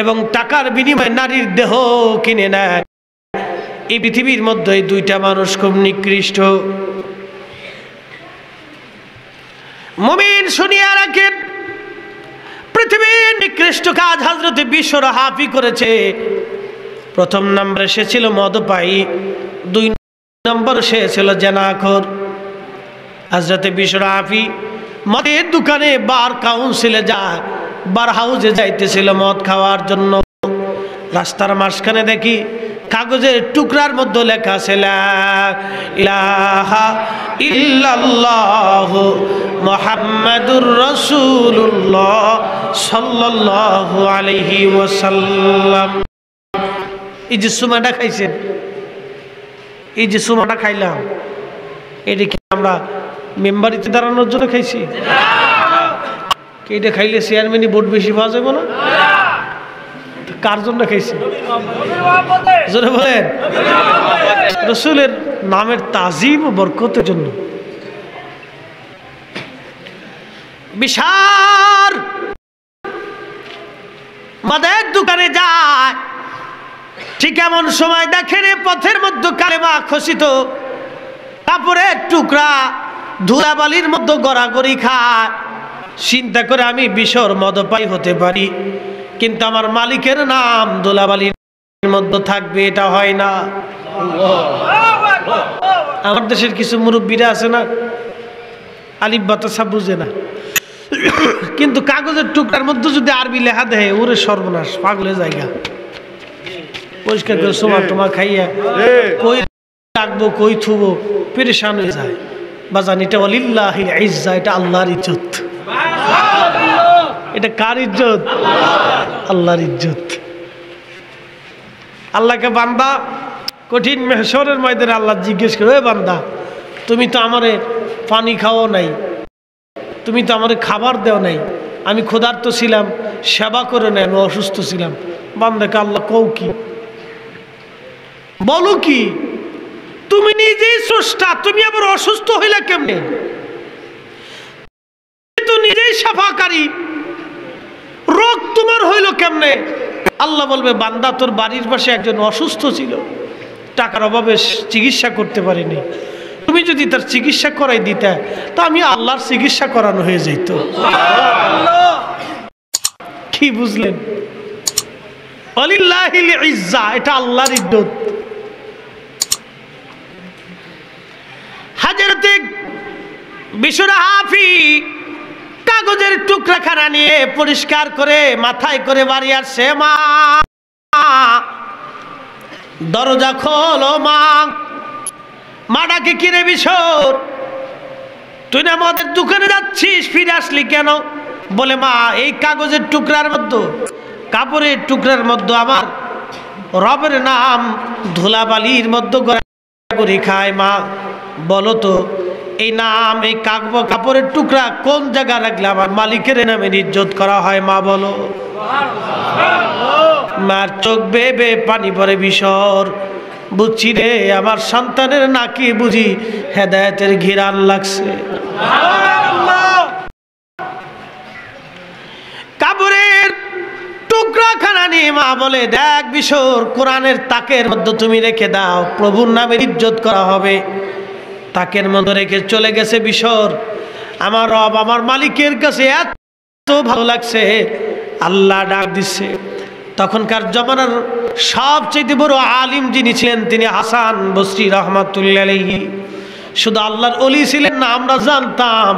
এবং টাকার বিনিময়ে নারীর দেহ কিনে নেয়। এই পৃথিবীর মধ্যে এই 2টা মানুষ খুব নিকৃষ্ট। মুমিন শুনিয়া রাখেন, পৃথিবীর নিকৃষ্ট কাজ হযরতে বিশর হাফি করেছে। 1 নম্বরে সে ছিল মদপায়ী, 2 নম্বর সে ছিল জেনাখোর। হযরতে বিশর হাফি মদের দোকানে বার কাউন্সিলে যায়, বার হাউসে যাইতেছিল মদ খাওয়ার জন্য। রাস্তার মাঝখানে দেখি কাগজের টুকরার মধ্যে লেখা আছে লা ইলাহা ইল্লাল্লাহু মুহাম্মাদুর রাসূলুল্লাহ সাল্লাল্লাহু আলাইহি ওয়াসাল্লাম। এই যে সুমাটা খাইছেন, এই যে সুমাটা খাইলাম, এটা কি আমরা মেম্বারিতে দাঁড়ানোর জন্য খাইছি? এটা খাইলে চেয়ারম্যানই ভোট বেশি পাওয়া যাবে না? কার জন্য খাইছি? জোরে বলেন। রাসূলের নামের তাজিম ও বরকতের জন্য। বিশার মদের দোকানে যায়, ঠিক এমন সময় দেখেন পথের মধ্যে কালেমা খসিত কাপড়ের টুকরা ধুলাবালির মধ্যে গড়াগড়ি খায়। চিন্তা করে আমি বিশর মদপায়ী হতে পারি, কিন্তু আমার মালিকের নাম ধুলাবালির মধ্যে থাকবে, এটা হয় না। আমার দেশের কিছু মুরব্বীরা আছে না, আলিফ বাতাসা বুঝে না, কিন্তু কাগজের টুকরার মধ্যে যদি আরবি লেখা দেয়, ওরে সর্বনাশ, পাগলের জায়গা। পরিষ্কার করে সোমা টোমা খাইয়া কই রাখবো, কই থুবো, পেরেশান হয়ে যায়। বাজান, এটা ওয়ালিল্লাহিল ইজ্জা, এটা আল্লাহর ইজ্জত। এটা কার ইজ্জত? আল্লাহর ইজ্জত। আল্লাহকে বান্দা কঠিন মেহশরের ময়দানে আল্লাহ জিজ্ঞেস করে, বান্দা তুমি তো আমারে পানি খাওয়াও নাই, তুমি তো আমারে খাবার দেও নাই, আমি ক্ষুধার্ত ছিলাম, সেবা করে নাই, আমি অসুস্থ ছিলাম। বান্দাকে আল্লাহ কও কি, বলো কি? তুমি নিজেই স্রষ্টা, তুমি আবার অসুস্থ হইলে কেমনে? তো নিজেই সাফাকারী, রোগ তোমার হইল কেমনে? আল্লাহ বলবে, বান্দা তোর বাড়ির পাশে একজন অসুস্থ ছিল, টাকার অভাবে চিকিৎসা করতে পারিনি, তুমি যদি তার চিকিৎসা করাই দিতে, তো আমি আল্লাহর চিকিৎসা করানো হয়ে যেত। কি বুঝলেন? ওয়ালিল্লাহিল ইজ্জা, এটা আল্লাহর ইজ্জত। হযরতে বিশর হাফি কাগজের টুকরাখানা নিয়ে পরিষ্কার করে মাথায় করে বাড়ি আসছে। মা, দরজা খোলো মা। মা ডাকে, কিরে বিশর, তুই না আমাদের দোকানে যাচ্ছিস, ফিরে আসলি কেন? বলে, মা এই কাগজের টুকরার মধ্যে, কাপড়ের টুকরার মধ্যে আমার রবের নাম ধুলাবালির মধ্যে গড়াগড়ি খায়। মা বলো তো, এই নাম, এই কাপড়ের টুকরা কোন জায়গা রাখলে আমার মালিকের নামের ইজ্জত করা হয়? মা বলো। মার চোখ বেয়ে পানি পড়ে। বিশর, বুঝছি রে, আমার সন্তানের নাকি বুঝি হেদায়েতের ঘিরান লাগছে। কাপড়ের টুকরাখানা নিয়ে মা বলে, দেখ বিশর, কোরআনের তাকের মধ্যে তুমি রেখে দাও, প্রভুর নামের ইজ্জত করা হবে। তাকের মধ্যে রেখে চলে গেছে বিশর। আমার রব, আমার মালিকের কাছে এত ভালো লাগছে, আল্লাহ ডাক দিচ্ছে। তখনকার জমানার সবচেয়ে বড় আলিম যিনি ছিলেন, তিনি হাসান বসরি রহমাতুল্লাহ আলাইহি। শুধু আল্লাহর ওলি ছিলেন না, আমরা জানতাম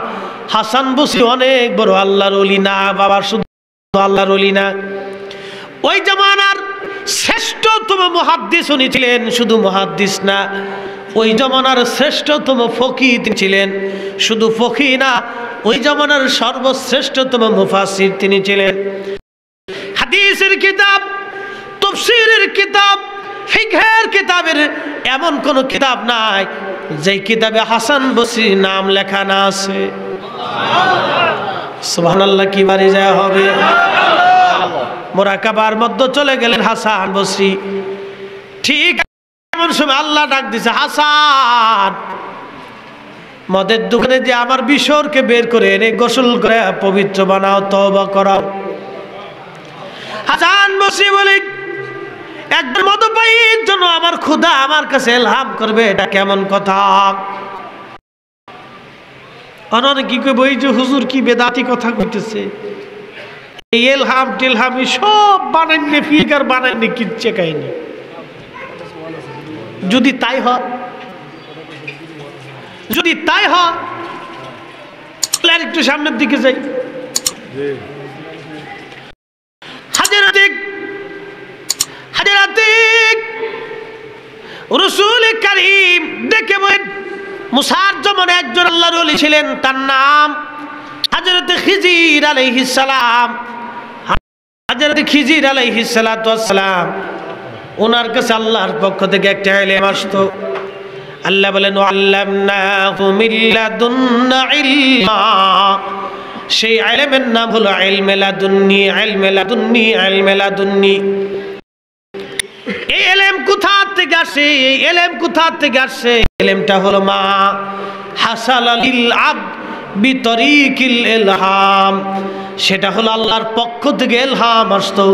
হাসান বসরি অনেক বড় আল্লাহর ওলি না বাবা, শুধু আল্লাহর ওলি না, ওই জমানার শ্রেষ্ঠতম মুহাদ্দিস উনি ছিলেন। শুধু মুহাদ্দিস না, ওই জমানার শ্রেষ্ঠতম ফকিহ তিনি ছিলেন। শুধু ফকিহ না, ওই জমানার সর্বশ্রেষ্ঠতম মুফাসসির তিনি ছিলেন। হাদিসের কিতাব, তাফসীরের কিতাব, ফিকহের কিতাবের এমন কোন কিতাব নাই যেই কিতাবে হাসান বসরির নাম লেখা না আছে। সুবহানাল্লাহ, কি বাড়ি যায় হবে। মুরাকাবার মধ্যে চলে গেলেন হাসান বসরি। ঠিক এমন সময় আল্লাহ ডাক দিছে, হাসান, মদের দোকানে যে আমার বিশরকে বের করে এনে গোসল করে পবিত্র বানাও, তওবা করাও। হাসান বসরি বলে, একজন মদপায়ীর জন্য আমার খোদা আমার কাছে ইলহাম করবে, এটা কেমন কথা? অননে কি কইব, এই যে হুজুর কি বেদাতি কথা কইতেছে, এই ইলহাম টিলহামি সব বানাইনি, ফিগার বানাইনি, কিচ্ছু কাহিনী। যদি তাই হয়, যদি তাই হয়, আর একটু সামনের দিকে যাই। রাসূল কারীম দেখে বলেন, মুসার জমানে একজন আল্লাহর ওলি ছিলেন, তার নাম হযরত খিজির আলাইহিস সালাম। হযরত খিজির আলাইহিস সালাতু ওয়াস সালাম, ওনার কাছে আল্লাহর পক্ষ থেকে একটা ইলম আসতো। আল্লাহ বলেন, আল্লামনাহু মিন লাদুন্না ইলমা। সেই ইলমের নাম হলো ইলমে লাদুন্নি, ইলমে লাদুন্নি, ইলমে লাদুন্নি। এই ইলম কোথা থেকে আসে? এই ইলম কোথা থেকে আসে? ইলমটা হলো মা হাসাল লিল আবদ বিতরিকিল ইলহাম। সেটা হলো আল্লাহর পক্ষ থেকে ইলহাম আসতো।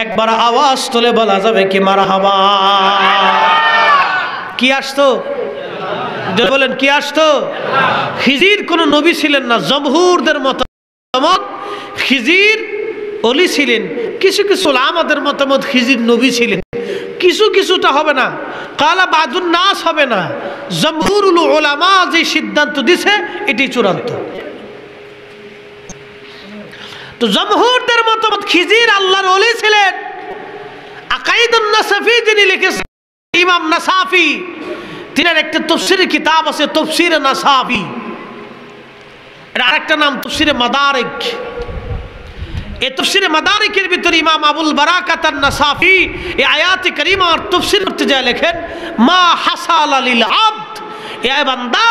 একবার আওয়াজ তুলে বলা যাবে কি মারহাবা? কি আসতো? বলেন, কি আসতো? খিজির কোন নবী ছিলেন না, জমহুরদের মতামত খিজির ওলি ছিলেন। কিছু কিছু উলামাদের মতামত খিজির নবী ছিলেন, কিছু কিছুটা হবে না, কালা বাদুন নাস হবে না। জমহুরুল উলামা যে সিদ্ধান্ত দিছে এটি চূড়ান্ত। তো জমহুরদের মতামত খিজির আল্লাহর ওলি ছিলেন। আকাইদুন নাসাফি যিনি লিখেছেন, ইমাম নাসাফি, তিনার একটা তাফসীরের কিতাব আছে, তাফসীরে নাসাফি। এর আরেকটা নাম তাফসীরে মাদারিক। এই তাফসীরে মাদারিকের ভিতরে ইমাম আবুল বারাকাত আন-নাসাফি এই আয়াতে কারিমা আর তাফসীর করতে যায় লেখেন, মা হাসালা লিল আবদ, এ বান্দা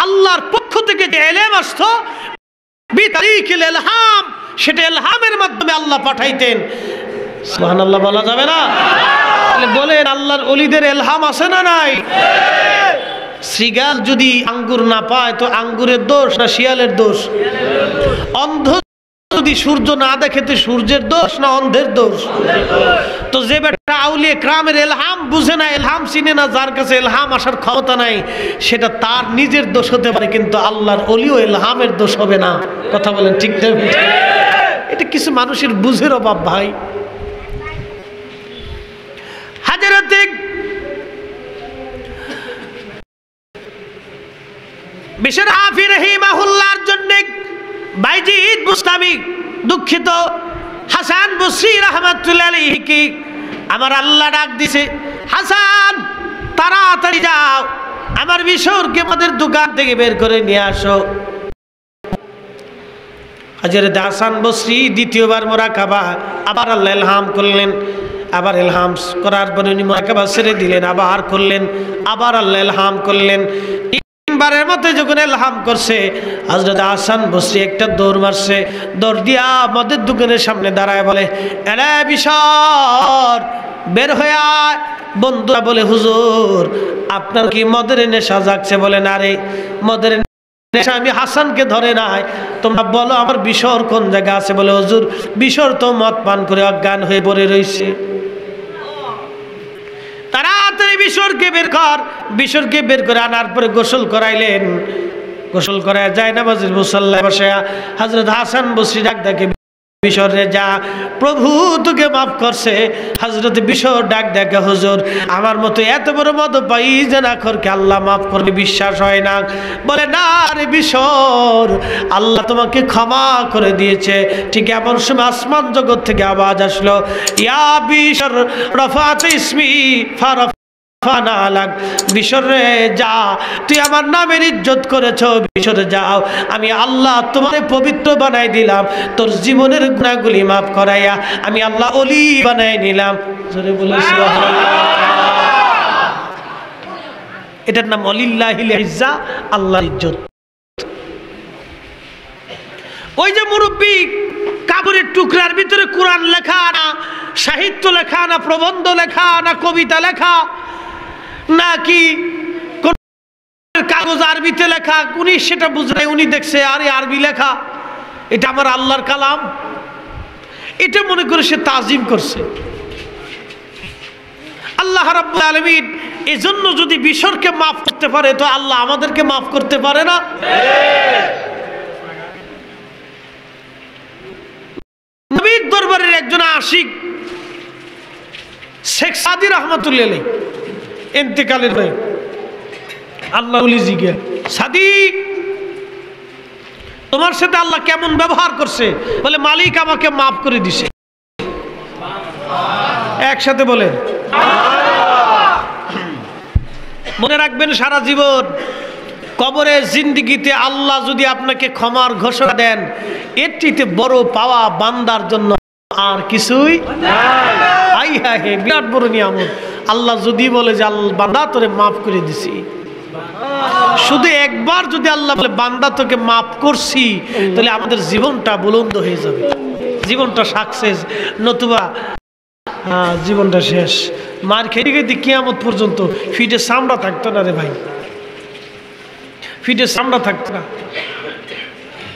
আল্লাহর পক্ষ থেকে যে ইলম আসতো বিতারিকিল ইলহাম, সেটা ইলহামের মাধ্যমে আল্লাহ পাঠাইতেন। সুবহানাল্লাহ বলা যাবে না? তাহলে বলেন, আল্লাহর ওলিদের ইলহাম আছে না নাই? শ্রীগাল যদি আঙ্গুর না পায় তো আঙ্গুরের দোষ না শিয়ালের দোষ? অন্ধ যদি সূর্য না দেখে তো সূর্যের দোষ না অন্ধের দোষ? তো যে বেটা আউলিয়া কিরামের ইলহাম বুঝে না, ইলহাম চিনে না, যার কাছে ইলহাম আসার ক্ষমতা নাই, সেটা তার নিজের দোষ হতে পারে, কিন্তু আল্লাহর ওলিও ইলহামের দোষ হবে না। কথা বলেন ঠিক না? এটা কিছু মানুষের বুঝের অভাব ভাই। হাজরাতে বিশর হাফি রাহিমাহুল্লাহর জন্য বাইজিদ বুস্তামি দুঃখিত, হাসান বসরি রাহমাতুল্লাহি আলাইহি কি আমার আল্লাহ ডাক দিছে, হাসান তাড়াতাড়ি যাও, আমার বিশরকে আমাদের দোকান থেকে বের করে নিয়ে আসো। হযরত হাসান বসরি দ্বিতীয়বার মুরাকাবা, আবার আল্লাহ ইলহাম করলেন, আবার ইলহাম করার পরে উনি মুরাকাবা ছেড়ে দিলেন, আবার করলেন, আবার আল্লাহ ইলহাম করলেন। তিনবারের মধ্যে যখন ইলহাম করছে, হযরত হাসান বসরি একটা দৌড় মারছে, দৌড় দিয়া মদের দোকানের সামনে দাঁড়ায় বলে, এরে বিশর বের হয়ে আয়। বন্ধুরা বলে, হুজুর আপনার কি মদের নেশা জাগছে? বলে, না রে, মদের আমি হাসানকে ধরে নাই, তোমরা বলো আমার বিশর কোন জায়গা আছে? বলে হুজুর বিশর তো মদ পান করে অজ্ঞান হয়ে পড়ে রয়েছে। তাড়াতাড়ি বিশরকে বের করে আনার পরে গোসল করাইলেন। গোসল করায় যায় নামাজের মুসাল্লায় বসে হযরত হাসান বসরি ডাক ডাকে, বিশরে যা, প্রভু তোকে মাফ করছে। হযরত বিশর ডাক ডাকে, হুজুর আমার মতো এত বড় মদপায়ী জেনাখোরকে আল্লাহ মাফ করবে বিশ্বাস হয় না। বলে না রে বিশর, আল্লাহ তোমাকে ক্ষমা করে দিয়েছে। ঠিক এমন সময় আসমান জগৎ থেকে আওয়াজ আসলো, ইয়া বিশর রফাত ইসমি ফারাফ বিশরে যা, তুই আমার নামের ইজ্জত করেছ, বিশরে যাও, আমি আল্লাহ তোমাকে পবিত্র বানাই দিলাম, তোর জীবনের গুনাহগুলি মাফ করাইয়া আমি আল্লাহ ওলি বানাই নিলাম। জোরে বলে সুবহানাল্লাহ। এটার নাম ওয়ালিল্লাহিল ইজ্জা, আল্লাহর ইজ্জত। ওই যে মুরব্বী কাপড়ের টুকরার ভিতরে কোরআন লেখা না, সাহিত্য লেখা না, প্রবন্ধ লেখা না, কবিতা লেখা নাকি কাগজ আরবিতে লেখা, উনি সেটা বুঝলে উনি দেখছে আরে আরবি লেখা, এটা আমার আল্লাহর কালাম, এটা মনে করে সে তাজিম করছে। আল্লাহ রাব্বুল আলামিন এজন্য যদি বিশরকে মাফ করতে পারে তো আল্লাহ আমাদেরকে মাফ করতে পারে না? নবীর দরবারের একজন আশিক শেখ সাদি রহমাতুল্লাহ আলাইহি ইন্তেকালের পরে আল্লাহ ওলি জিজ্ঞেস, সাদিক তোমার সাথে আল্লাহ কেমন ব্যবহার করছে? বলে মালিক আমাকে মাফ করে দিছে। একসাথে বলেন মনে রাখবেন সারা জীবন কবরে জিন্দেগিতে আল্লাহ যদি আপনাকে ক্ষমার ঘোষণা দেন, এর চাইতে বড় পাওয়া বান্দার জন্য আর কিছুই নাই। বিরাট বড় নিয়ামত। আল্লাহ যদি বলে যে আল্লাহ বান্দা তোরে মাফ করে দিছি, শুধু একবার যদি আল্লাহ বলে বান্দা তোকে মাফ করছি, তাহলে আমাদের জীবনটা বুলন্দ হয়ে যাবে, জীবনটা সাকসেস। নতুবা জীবনটা শেষ। মার খেতে খেতে কিয়ামত পর্যন্ত ফিটে চামড়া থাকতো না রে ভাই, ফিটে চামড়া থাকতো না।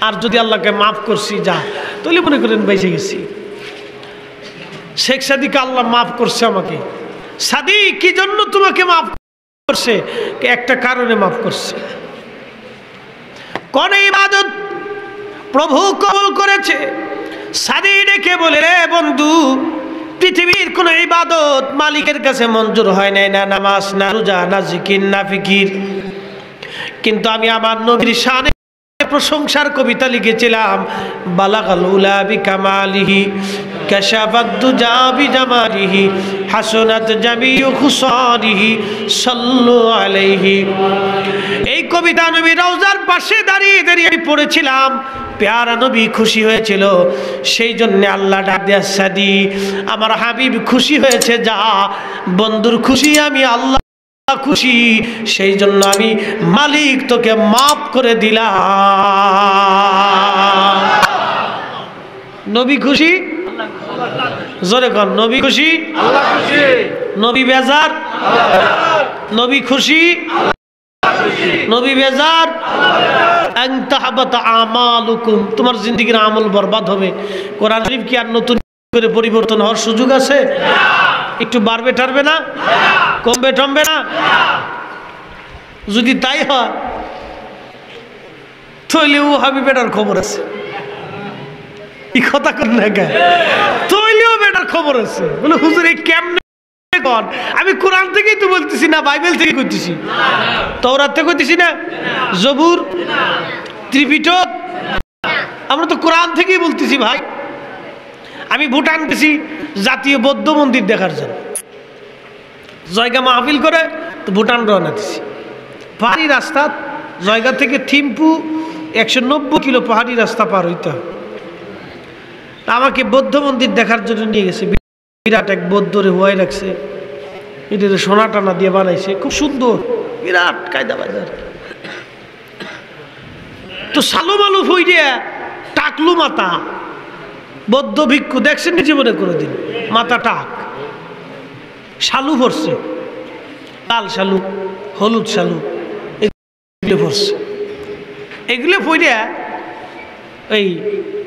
আর যদি আল্লাহকে মাফ করছি যা, তাহলে মনে করেন বেঁচে গেছি। শেখ সাদিকে আল্লাহ মাফ করছে আমাকে। সাদি কি জন্য তোমাকে মাফ করছে? একটা কারণে মাফ করছে। কোন ইবাদত প্রভু কবুল করেছে? সাদি ডেকে বলে, রে বন্ধু, পৃথিবীর কোন ইবাদত মালিকের কাছে মঞ্জুর হয় নাই, না নামাজ, না রোজা, না জিকির, না ফিকির, কিন্তু আমি আমার নবীর শানে প্রশংসার কবিতা লিখেছিলাম। বালাগাল উলা বিকামালিহি কাশাফাদ দুজা বিজামালিহি হাসনাত জামিউ খুসারিহি সাল্লু আলাইহি। এই কবিতা নবী রওজার পাশে দাঁড়িয়ে দাঁড়িয়ে পড়েছিলাম। প্যারা নবী খুশি হয়েছিল, সেই জন্য আল্লাহ ডাক দেয়া, সাদি আমার হাবিব খুশি হয়েছে যা, বন্ধুর খুশি আমি আল্লাহ খুশি, সেই জন্য আমি মালিক তোকে মাফ করে দিলাম। নবী খুশি, জোরে কর, নবী খুশি, আল্লাহ খুশি। নবী বেজার, নবী খুশি, নবী বেজার। তোমার জিন্দেগির আমল বরবাদ হবে। কোরআন শরীফ কি আর নতুন করে পরিবর্তন হওয়ার সুযোগ আছে? একটু বাড়বে টারবে না, কমবে টমবে না? যদি তাই হয় তৈলেও বেটার খবর আছে। এই কথা কর না, তৈলেও বেটার খবর আছে। বলে হুজুর এই কেমনে? আমি কোরআন থেকেই তো বলতেছি, না বাইবেল থেকে করতেছি, তওরাত থেকে করতেছি না, জবুর, ত্রিপিটক, আমরা তো কোরআন থেকেই বলতেছি ভাই। আমি ভুটান গেছি জাতীয় বৌদ্ধ মন্দির দেখার জন্য, জায়গা মাহফিল করে তো ভুটান রওনা দিছি। পাহাড়ি রাস্তা, জায়গা থেকে থিম্পু 190 কিলো পাহাড়ি রাস্তা পার হইতে হয়। আমাকে বৌদ্ধ মন্দির দেখার জন্য নিয়ে গেছে। বিরাট এক বৌদ্ধরে হুয়াই রাখছে, এটা সোনা টানা দিয়ে বানাইছে, খুব সুন্দর, বিরাট কায়দা বাজার। তো সালু মালু ফুইডিয়া টাকলু মাথা বৌদ্ধ ভিক্ষু দেখছেন জীবনে করে দিন, মাথা টাক, শালু পড়ছে, লাল শালু, হলুদ শালু এগুলো পড়ছে। এগুলো পড়িয়া এই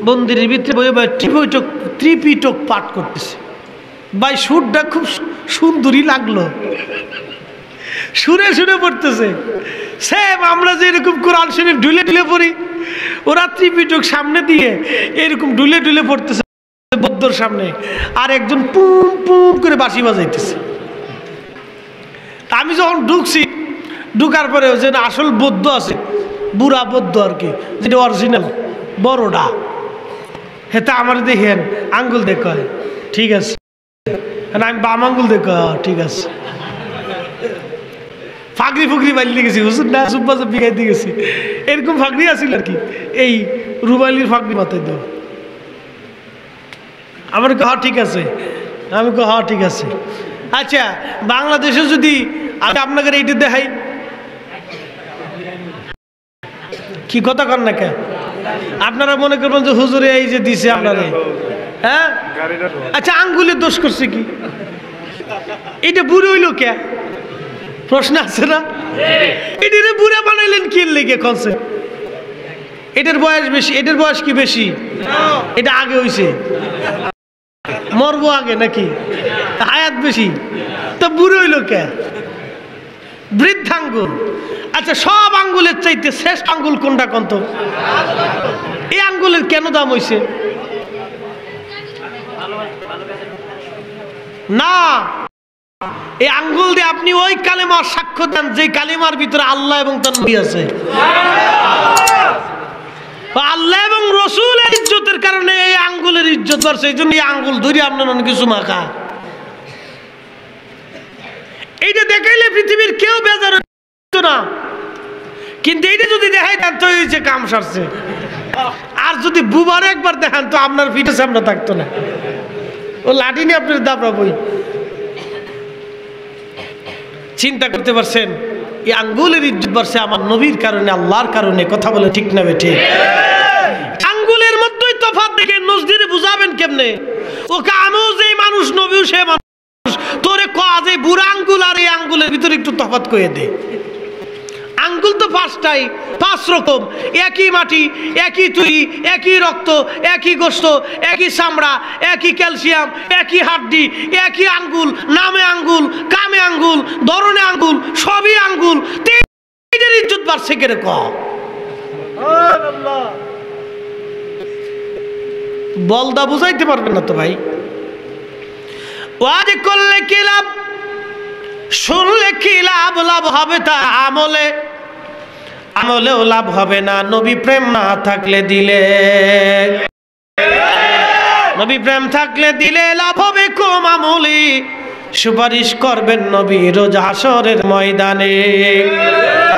মন্দিরের ভিতরে বই ত্রিপিটক পাঠ করতেছে। ভাই সুরটা খুব সুন্দরই লাগলো, সুরে সুরে পড়তেছে। সেম আমরা যে এরকম কোরআন শরীফ ঢুলে ঢুলে পড়ি, ওরা ত্রিপিটক সামনে দিয়ে এরকম ঢুলে ঢুলে পড়তেছে বৌদ্ধর সামনে, আর একজন পুম পুম করে বাঁশি বাজাইতেছে। আমি যখন ঢুকছি, ঢুকার পরে যে আসল বৌদ্ধ আছে, বুড়া বৌদ্ধ আর কি, যেটা অরিজিনাল বড়টা, হেতা আমার দেখেন আঙ্গুল দেখ, ঠিক আছে, আমি বাম আঙ্গুল দেখ, ঠিক আছে। ফাগরি ফুগরি বালিয়ে গেছি, হুজুর না সুব্বা চব্বি গাইতে গেছি, এরকম ফাগরি আছিল আর কি, এই রুবালির ফাগরি মাথায় দেব। আমার হ্যাঁ ঠিক আছে, আমি হ্যাঁ ঠিক আছে। আচ্ছা, বাংলাদেশে যদি আমি আপনাকে এইটা দেখাই, কি কথা কর না কে? আপনারা মনে করবেন যে হুজুরে এই যে দিছে আপনারা, হ্যাঁ? আচ্ছা, আঙ্গুলের দোষ করছে কি? এটা বুড়ো হইল কে? প্রশ্ন আছে না? এটা বুড়া বানাইলেন কি লেগে কনসে? এটার বয়স বেশি, এটার বয়স কি বেশি? এটা আগে হইছে, মরবো আগে নাকি? হায়াত বেশি, তো বুড়ো হইল কে? বৃদ্ধাঙ্গুল। আচ্ছা, সব আঙ্গুলের চাইতে শ্রেষ্ঠ আঙ্গুল কোনটা কন্ত? এই আঙ্গুলের কেন দাম হইছে? না, এই আঙ্গুল দিয়ে আপনি ওই কালেমার সাক্ষ্য দেন যে কালেমার ভিতরে আল্লাহ এবং তার নবী আছে। আল্লাহ এবং রসুলের ইজ্জতের কারণে এই আঙ্গুলের ইজ্জত বাড়ছে, এই জন্য এই আঙ্গুল ধরে আপনার অনেক কিছু মাখা। এইটা দেখাইলে পৃথিবীর কেউ বেজার হতো না, কিন্তু এইটা যদি দেখাই দেন তো হয়েছে কাম সারছে। আর যদি বুবার একবার দেখান তো আপনার পিঠে সামনে থাকতো না, ও লাঠি নিয়ে আপনার দাবড়াবই। চিন্তা করতে পারছেন? এই আঙ্গুলের ইজ্জত বাড়ছে আমার নবীর কারণে, আল্লাহর কারণে। কথা বলে ঠিক না বেঠে? আঙ্গুলের মধ্যেই তফাৎ দেখে নজদিরে বুঝাবেন কেমনে? ওকে আমিও যে মানুষ, নবীও সে মানুষ, তোরে কয়া যে বুড়া আঙ্গুল আর এই আঙ্গুলের ভিতরে একটু তফাৎ করে দে। আঙ্গুল তো পাঁচটাই, পাঁচ রকম, একই মাটি, একই তুই, একই রক্ত, একই গোস্ত, একই চামড়া, একই ক্যালসিয়াম, একই হাড্ডি, একই আঙ্গুল, নামে আঙ্গুল, কামে আঙ্গুল, ধরনে আঙ্গুল, সবই আঙ্গুল। এটার ইজ্জত বাড়ছে কেরে ক? বলদা বুঝাইতে পারবেন না তো ভাই। ওয়াজ করলে কি লাভ, শুনলে কি লাভ? লাভ হবে তা আমলে, আমলেও লাভ হবে না নবী প্রেম না থাকলে দিলে। নবী প্রেম থাকলে দিলে লাভ হবে কম, আমলি সুপারিশ করবেন নবী রোজ হাসরের ময়দানে।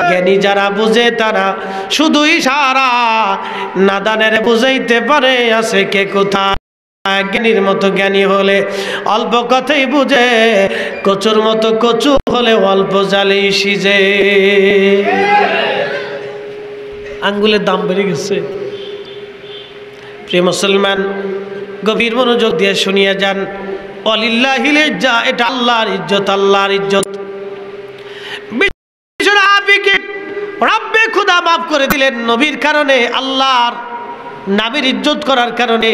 জ্ঞানী যারা বুঝে তারা শুধু ইশারা, নাদানের বুঝাইতে পারে আছে কে কোথায়। জ্ঞানীর মতো জ্ঞানী হলে অল্প কথাই বুঝে, কচুর মতো কচু হলে অল্প জালেই সিজে। আঙ্গুলের দাম বেড়ে গেছে। প্রিয় মুসলমান, গভীর মনোযোগ দিয়ে শুনিয়ে যান। ওয়ালিল্লাহিল ইজ্জা, এটা আল্লাহর ইজ্জত, আল্লাহর ইজ্জত। রব্বে খুদা মাফ করে দিলেন নবীর কারণে, আল্লাহর নামের ইজ্জত করার কারণে।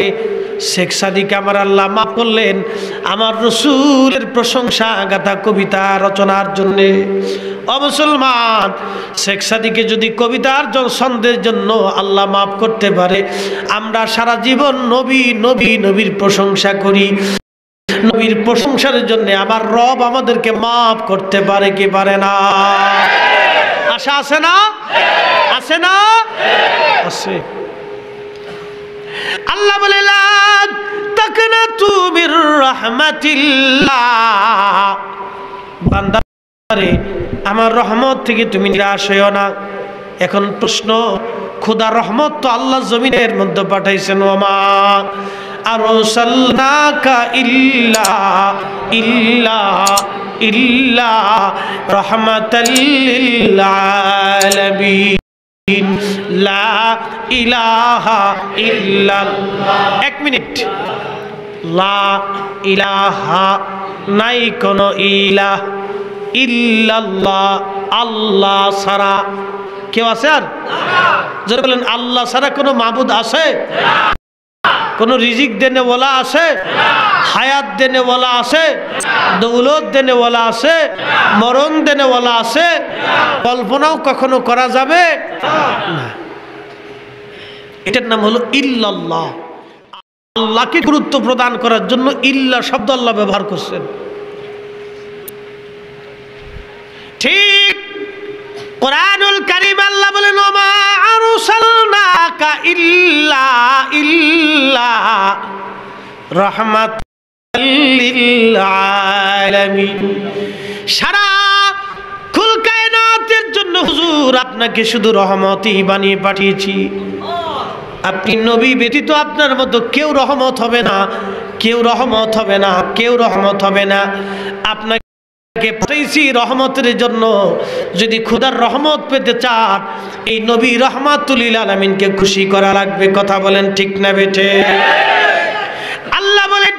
শেখ সাদিক আমার আল্লাহ মাফ করলেন আমার রসুলের প্রশংসা গাথা কবিতা রচনার জন্যে। অমুসলমান, শেখ সাদিকে যদি কবিতার ছন্দের জন্য আল্লাহ মাফ করতে পারে, আমরা সারা জীবন নবী নবী নবীর প্রশংসা করি। নবীর প্রশংসার জন্য আমার রব আমাদেরকে মাফ করতে পারে কি পারে না? আশা আছে না? আছে না? আছে। আল্লাহ বলে লা তাকনাতু মির রাহমাতিল্লাহ, বান্দারে আমার রহমত থেকে তুমি নিরাশ হইও না। এখন প্রশ্ন, খোদার রহমত তো আল্লাহ জমিনের মধ্যে পাঠাইছেন। ওমা আরসালনাকা ইল্লা ইল্লা ইল্লা রাহমাতাল লিল আলামিন, লা ইলাহা ইল্লাল্লাহ। এক মিনিট, লা ইলাহা, নাই কোনো ইলাহ, ইল্লাল্লাহ, আল্লাহ ছাড়া। কেউ আছে আর? যারা বলেন আল্লাহ ছাড়া কোনো মাবুদ আছে? কোন রিজিক দেনেওয়ালা আছে? হায়াত দেনেওয়ালা আছে? দৌলত দেনেওয়ালা আছে? মরণ দেনেওয়ালা আছে? কল্পনাও কখনো করা যাবে না। এটার নাম হলো ইল্লাল্লাহ। আল্লাহকে গুরুত্ব প্রদান করার জন্য ইল্লা শব্দ আল্লাহ ব্যবহার করছেন। ঠিক কোরআনুল কারীম আল্লাহ বলেন ওমা আরসালনাকা ইল্লা রাহমাতাল লিল আলামিন। সারা কুল কায়নাতের জন্য হুজুর আপনাকে শুধু রহমতই বানিয়ে পাঠিয়েছি। আপনি নবী ব্যতীত আপনার মতো কেউ রহমত হবে না, কেউ রহমত হবে না, কেউ রহমত হবে না। আপনাকে পাঠিয়েছি রহমতের জন্য। যদি খোদার রহমত পেতে চান এই নবী রহমাতুল লিল আলামিনকে খুশি করা লাগবে। কথা বলেন ঠিক না বেঠে? আল্লাহ বলেন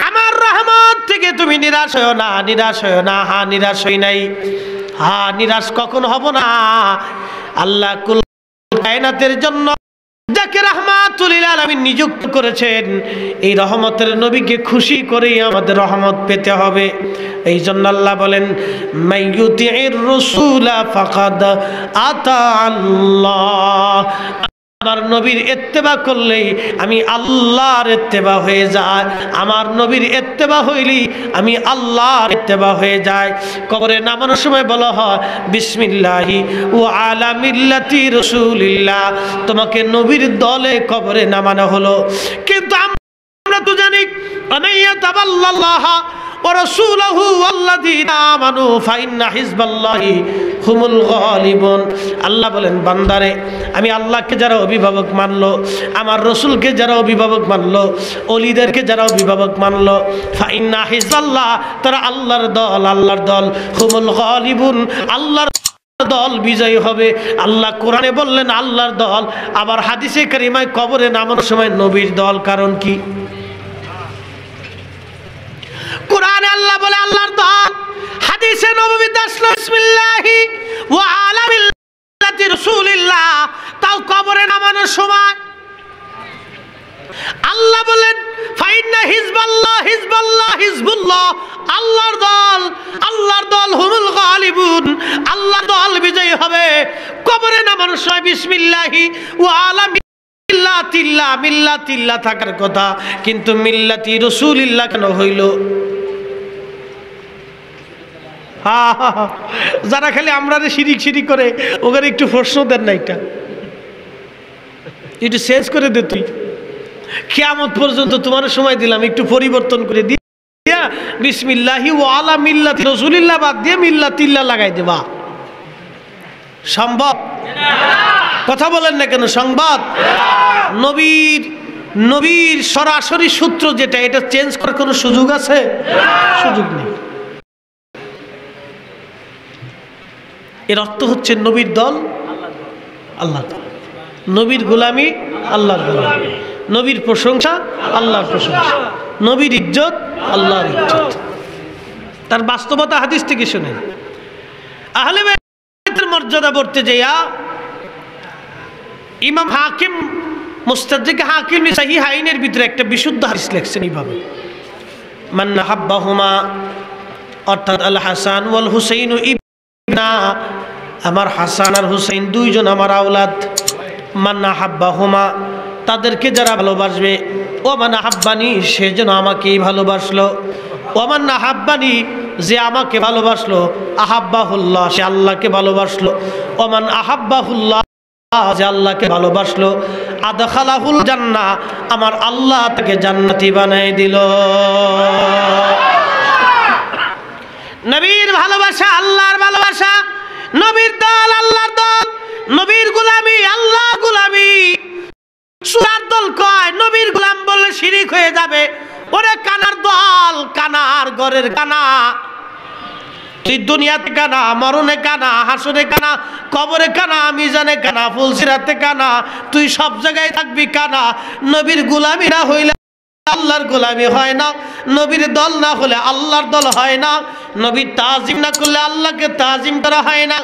আমার রহমত থেকে তুমি নিরাশ হও না, নিরাশ হও না। হ্যাঁ নিরাশ হই নাই, হ্যাঁ নিরাশ কখন হব না। আল্লাহ কুল কায়নাতের জন্য যাকে রাহমাতুল লিল আলামিন নিযুক্ত করেছেন এই রহমতের নবীকে খুশি করেই আমাদের রহমত পেতে হবে। এই জন্য আল্লাহ বলেন মাইয়ুতির রাসূলা ফাকাদ আতা আল্লাহ। আমার নবীর ইত্তেবা করলেই আমি আল্লাহর ইত্তেবা হয়ে যায়। আমার নবীর ইত্তেবা হইলি আমি আল্লাহর ইত্তেবা হয়ে যায়। কবরে নামানোর সময় বলা হয় বিসমিল্লাহি ওয়া আলা মিল্লাতি রাসূলিল্লাহ। তোমাকে নবীর দলে কবরে নামানো হলো। কিন্তু আমরা তো জানি আনাইয়া তাবাল্লাল্লাহ ওয়া রাসূলুহু ওয়াল্লাযীনা আমানু ফাইন্না হিজবাল্লাহি হুমুল গালিবুন। আল্লাহ বলেন বান্দারে আমি আল্লাহকে যারা অভিভাবক মানলো, আমার রসুলকে যারা অভিভাবক মানলো, ওলিদেরকে যারা অভিভাবক মানলো, ফাইন্না হিজবাল্লাহ তারা আল্লাহর দল, আল্লাহর দল। হুমুল গালিবুন আল্লাহর দল বিজয়ী হবে। আল্লাহ কোরআনে বললেন আল্লাহর দল, আবার হাদিসে কারিমায় কবরে নামানোর সময় নবীর দল। কারণ কি? কোরআনে আল্লাহ বলে আল্লাহর দল, হাদিসে নববীতে আসলো বিসমিল্লাহি ওয়া আলা মিল্লাতি রাসূলিল্লাহ। তাও কবরে নামানোর সময় আল্লাহ বলেন ফাইন্না হিজবাল্লাহ হিজবাল্লাহ হিজবুল্লাহ আল্লাহর দল, আল্লাহর দল হুমুল গালিবুন আল্লাহর দল বিজয়ী হবে। কবরে নামানোর সময় বিসমিল্লাহি ওয়া আলা মিল্লাতিল্লাহ মিল্লাতিল্লাহ থাকার কথা, কিন্তু মিল্লাতি রাসূলিল্লাহ কেন হইল? যারা খালি আমরা শিরিক শিরিক করে ওখানে একটু প্রশ্ন দেন না, এটা একটু চেঞ্জ করে দে। তুই কিয়ামত পর্যন্ত তোমার সময় দিলাম, একটু পরিবর্তন করে দিয়া বিসমিল্লাহি ওয়া আলা মিল্লাতি রাসূলিল্লাহ বাদ দিয়ে মিল্লাতিল্লাহ লাগাই দেবা। সম্ভব? কথা বলেন না কেন? সংবাদ নবীর সরাসরি সূত্র যেটা, এটা চেঞ্জ করার কোনো সুযোগ আছে? সুযোগ নেই। এর অর্থ হচ্ছে নবীর দল আল্লাহর দল, নবীর গোলামি আল্লাহর গোলামি, নবীর প্রশংসা আল্লাহর প্রশংসা, নবীর ইজ্জত আল্লাহর ইজ্জত। তার বাস্তবতা হাদিস থেকে শুনেন। আহলে বাইতের মর্যাদা বলতে যাইয়া ইমাম হাকিম মুস্তাদরিক হাকিম সহিহ আইনের ভিতরে একটা বিশুদ্ধ হাদিস লিখছেন এইভাবে, মান হাব্বাহুমা অর্থাৎ আল হাসান ওয়াল হুসাইন ইবনা, আমার হাসান আর হুসাইন দুইজন আমার আওলাদ। মান হাব্বাহুমা তাদেরকে যারা ভালোবাসবে, ও মান হাব্বানি সে যেন আমাকেই ভালোবাসলো, ও মান হাব্বানি যে আমাকে ভালোবাসলো, আহাব্বাহুল্লাহ সে আল্লাহকে ভালোবাসলো, ও মান আহাব্বাহুল্লাহ যে আল্লাহকে ভালোবাসলো, আদখালাহুল জান্নাহ আমার আল্লাহ তাকে জান্নাতি বানাই দিল। নবীর ভালোবাসা আল্লাহর ভালোবাসা, নবীর দল আল্লাহর দল, নবীর গোলামি আল্লাহর গোলামি। সুরার দল কয় নবীর গোলাম বললে শিরিক হয়ে যাবে। ওরে কানার দল, কানার ঘরের কানা, তুই দুনিয়াতে কানা, মরণে কানা, হাসরে কানা, কবরে কানা, মিজানে কানা, ফুলসিরাতে কানা, তুই সব জায়গায় থাকবি কানা। নবীর গোলামি না হইলে আল্লাহর গোলামি হয় না, নবীর দল না হলে আল্লাহর দল হয় না। নবীর তাজিম না করলে আল্লাহকে তাজিম করা হয় না,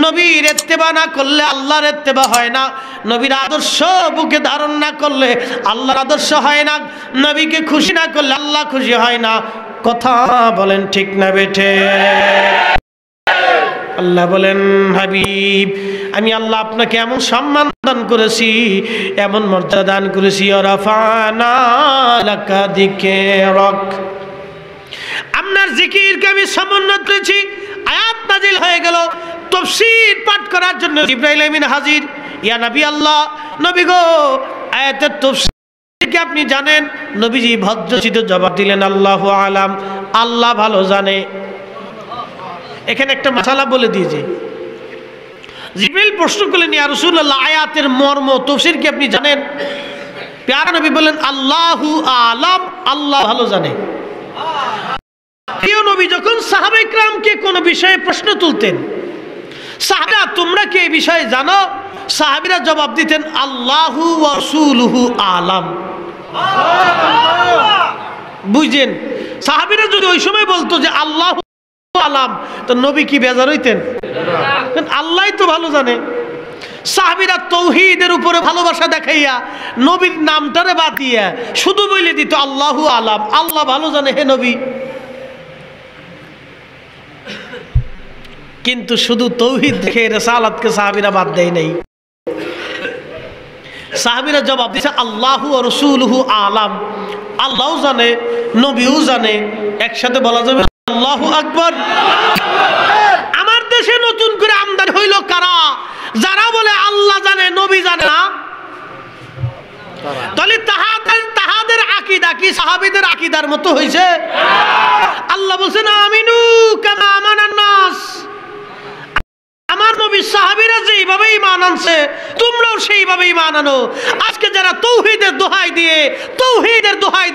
নবীর ইত্তেবা না করলে আল্লাহর ইত্তেবা হয় না, নবীর আদর্শ বুকে ধারণ না করলে আল্লাহর আদর্শ হয় না, নবীকে খুশি না করলে আল্লাহ খুশি হয় না। কথা বলেন ঠিক না বেঠে? আল্লাহ বলেন, হাবিব আমি আল্লাহ আপনাকে এমন সম্মান দান করেছি, এমন মর্যাদা দান করেছি, রাফানা লাকা যিকরাক, আপনার জিকিরকে আমি সমুন্নত করেছি। আয়াত নাজিল হয়ে গেল, তাফসীর পাঠ করার জন্য জিবরাইল আমিন হাজির। ইয়া নবী আল্লাহ, নবী গো আয়াতের তাফসীর কি আপনি জানেন? নবীজি ভদ্রচিত জবাব দিলেন, আল্লাহু আলাম, আল্লাহ ভালো জানে। এখানে একটা মাসালা বলে দিয়েছি, জিবরাইল প্রশ্ন করলেন, ইয়া রাসূলুল্লাহ আয়াতের মর্ম তাফসীর কি আপনি জানেন? প্যারা নবী বলেন, আল্লাহু আলাম, আল্লাহ ভালো জানে। প্রিয় নবী যখন সাহাবায়ে কিরামকে কোন বিষয়ে প্রশ্ন তুলতেন, সাহাবা তোমরা কি এই বিষয়ে জানো? সাহাবীরা জবাব দিতেন, আল্লাহু ওয়া রাসূলুহু আলাম। বুঝছেন? সাহাবীরা যদি ওই সময় বলতো যে আল্লাহু আলাম, তো নবী কি বেজার হইতেন? আল্লাহই তো ভালো জানে। সাহাবীরা তাওহীদের উপরে ভালোবাসা দেখাইয়া নবীর নামটারে বাদ দিয়া শুধু বলে দিত আল্লাহু আলাম, আল্লাহ ভালো জানে হে নবী। কিন্তু শুধু তাওহীদ দেখে রিসালাতকে সাহাবীরা বাদ দেয় নাই। সাহাবীরা জবাব দিয়েছে আল্লাহু ওয়া রাসূলুহু আলাম, আল্লাহও জানে নবীও জানে। একসাথে বলা যাবে আল্লাহু আকবার। আমার দেশে নতুন করে আমদানি হইল কারা? যারা বলে আল্লাহ জানে নবী জানে না। তাহলে তাহাদের আকীদা কি সাহাবীদের আকীদার মতো হইছে? আল্লাহ বলেন আমিনু কামা আমানান নাস, আমার নবী সাহাবীরা যেইভাবে ঈমান আনছে তোমরাও সেইভাবে ঈমান আনো। আজকে যারা তাওহীদের দোহাই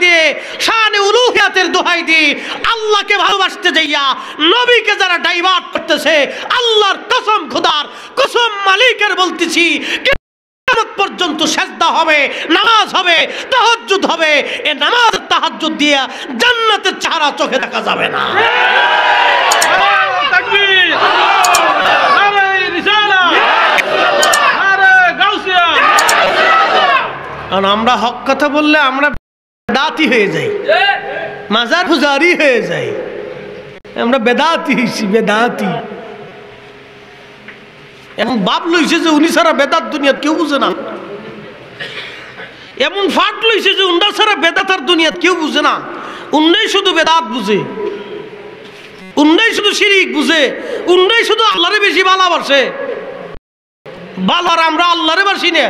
দিয়ে শানে উলুহিয়াতের দোহাই দিয়ে আল্লাহকে ভালোবাসতে যাইয়া নবীকে যারা ডাইভার্ট করতেছে, আল্লাহর কসম, খোদার কসম, মালিকের বলতেছি, কিয়ামত পর্যন্ত সিজদা হবে, নামাজ হবে, তাহাজ্জুদ হবে। এই নামাজ তাহাজ্জুদ দিয়া জান্নাতের চেহারা চোখে দেখা যাবে না। তাকবীর, আমরা হক কথা বললে আমরা বেদাতি হয়ে যাই, মাজার পূজারি হয়ে যাই, আমরা বেদাতি হইছি, বেদাতি। এমন বাপ লইছে যে উনি ছাড়া বেদাত দুনিয়াত কেউ বুঝে না, এমন ফাট লইছে যে উন্ডা ছাড়া বেদাত আর দুনিয়াত কেউ বুঝে না। উন্নাই শুধু বেদাত বুঝে, উন্নাই শুধু শিরিক বুঝে, উন্নাই শুধু আল্লাহরে বেশি ভালোবাসে। ভালোর আমরা আল্লাহরে বাসি না।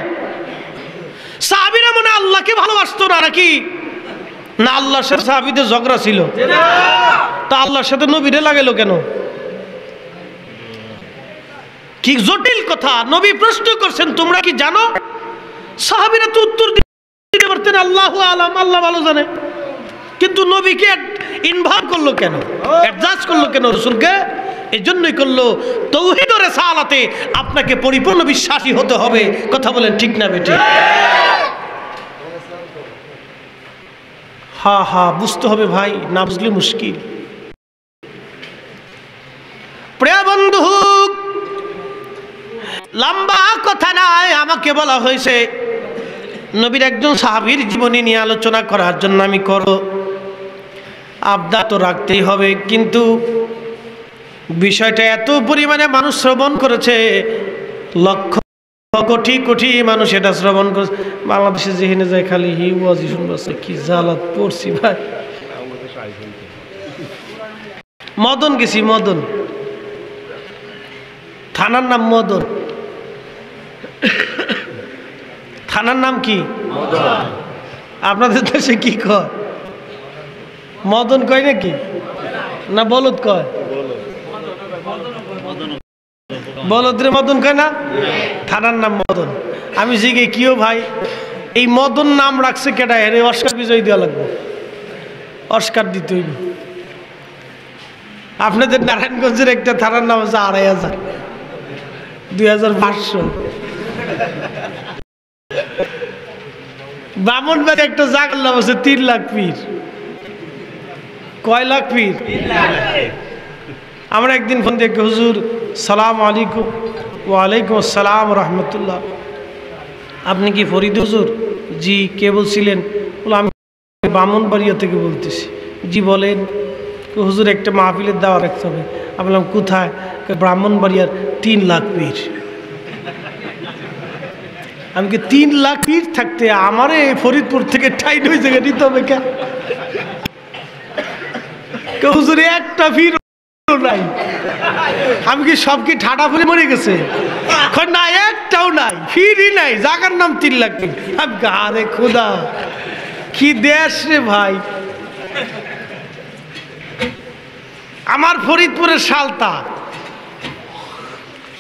সাহাবীরা মনে আল্লাহকে ভালোবাসতো না নাকি? না, আল্লাহর সাথে সাহাবীদের ঝগড়া ছিল, তা আল্লাহর সাথে নবীরে লাগাইলো কেন? কি জটিল কথা। নবী প্রশ্ন করছেন তোমরা কি জানো? সাহাবীরা তো উত্তর দিতে পারতেন আল্লাহু আলাম, আল্লাহ ভালো জানে। কিন্তু নবীকে ইনভলভ করলো কেন, অ্যাডজাস্ট করলো কেন রাসূলকে? এই জন্যই করলো তাওহীদ ও রিসালাতে আপনাকে পরিপূর্ণ বিশ্বাসী হতে হবে। কথা বলেন ঠিক না বেটি? হ্যাঁ হ্যাঁ বুঝতে হবে ভাই, না বুঝলে মুশকিল। প্রিয় বন্ধু, লম্বা কথা নাই, আমাকে বলা হয়েছে নবীর একজন সাহাবীর জীবনী নিয়ে আলোচনা করার জন্য। আমি করব, আবদা তো রাখতেই হবে, কিন্তু বিষয়টা এত পরিমাণে মানুষ শ্রবণ করেছে, লক্ষ কোটি কোটি মানুষ এটা শ্রবণ করেছে। বাংলাদেশে যেখানে যায় খালি হি ওয়াজি শুনবাছে, কি জালাত পড়ছি ভাই। মদন গেছি, মদন থানার নাম মদন। থানার নাম কি? আপনাদের দেশে কি কয়? মদন কয় নাকি? না বলদ কয়? বলদরে মদন কয় না? থানার নাম মদন। আমি জিগে কিও ভাই এই মদন নাম রাখছে কেডা? এর অস্কার বিজয় দেওয়া লাগবে, অস্কার দিতে হইবে। আপনাদের নারায়ণগঞ্জের একটা থানার নাম আছে 2500, 2500। ব্রাহ্মণবাড়ি একটা জায়গার নাম আছে 3 লাখ পীর। কয় লাখ পীর? আমরা একদিন ফোন দিয়ে হুজুর সালাম আলাইকুম। ওয়ালাইকুম আসসালাম রহমতুল্লাহ। আপনি কি ফরিদ হুজুর? জি। কে বলছিলেন? বলো আমি ব্রাহ্মণবাড়িয়া থেকে বলতেছি। জি বলেন। হুজুর একটা মাহফিলের দাওয়া রাখতে হবে। আমি বললাম কোথায়? ব্রাহ্মণবাড়িয়ার 3 লাখ পীর। আমি কি 3 লাখ পীর থাকতে আমারে ফরিদপুর থেকে ঠাইট হয়ে জায়গা নিতে হবে কেন? হুজুর একটা পীর নাই। আমি কি সব কি ঠাডা ফুলে মরে গেছে? না, একটাও নাই, ফিরই নাই, জায়গার নাম 3 লাখ পীর। আরে খোদা, কি দেশ রে ভাই। আমার ফরিদপুরের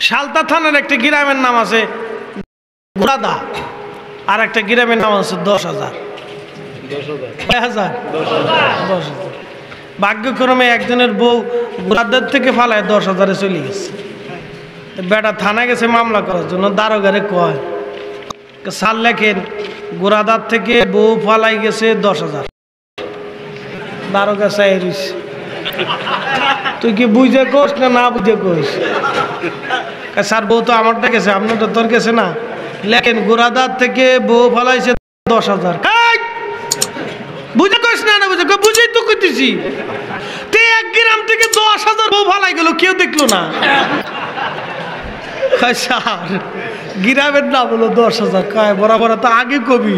সালতা থানার একটা গ্রামের নাম আছে ঘোড়াদা, আর একটা গ্রামের নাম আছে 10,000। ভাগ্যক্রমে একজনের বউ ঘোড়াদার থেকে ফালায় 10,000-এ চলে গেছে। বেটা থানা গেছে মামলা করার জন্য। দারোগারে কয় সাল লেখেন গোড়াদার থেকে বউ ফালাই গেছে 10,000। দারোগা চাই রইস, তুই কি বুঝে কোস না বুঝে কোস? স্যার বউ তো আমারটা গেছে, আপনারটা তোর গেছে না। লেখেন গোড়াদার থেকে বউ ফালাইছে 10,000। বুঝে কোস না বুঝে বুঝেই তো করতেছি। তুই 1 গ্রাম থেকে 10,000 বউ ফালাই গেল, কেউ দেখলো না। স্যার গ্রামের নাম হলো 10,000। কয় বরাবর তো আগে কবি।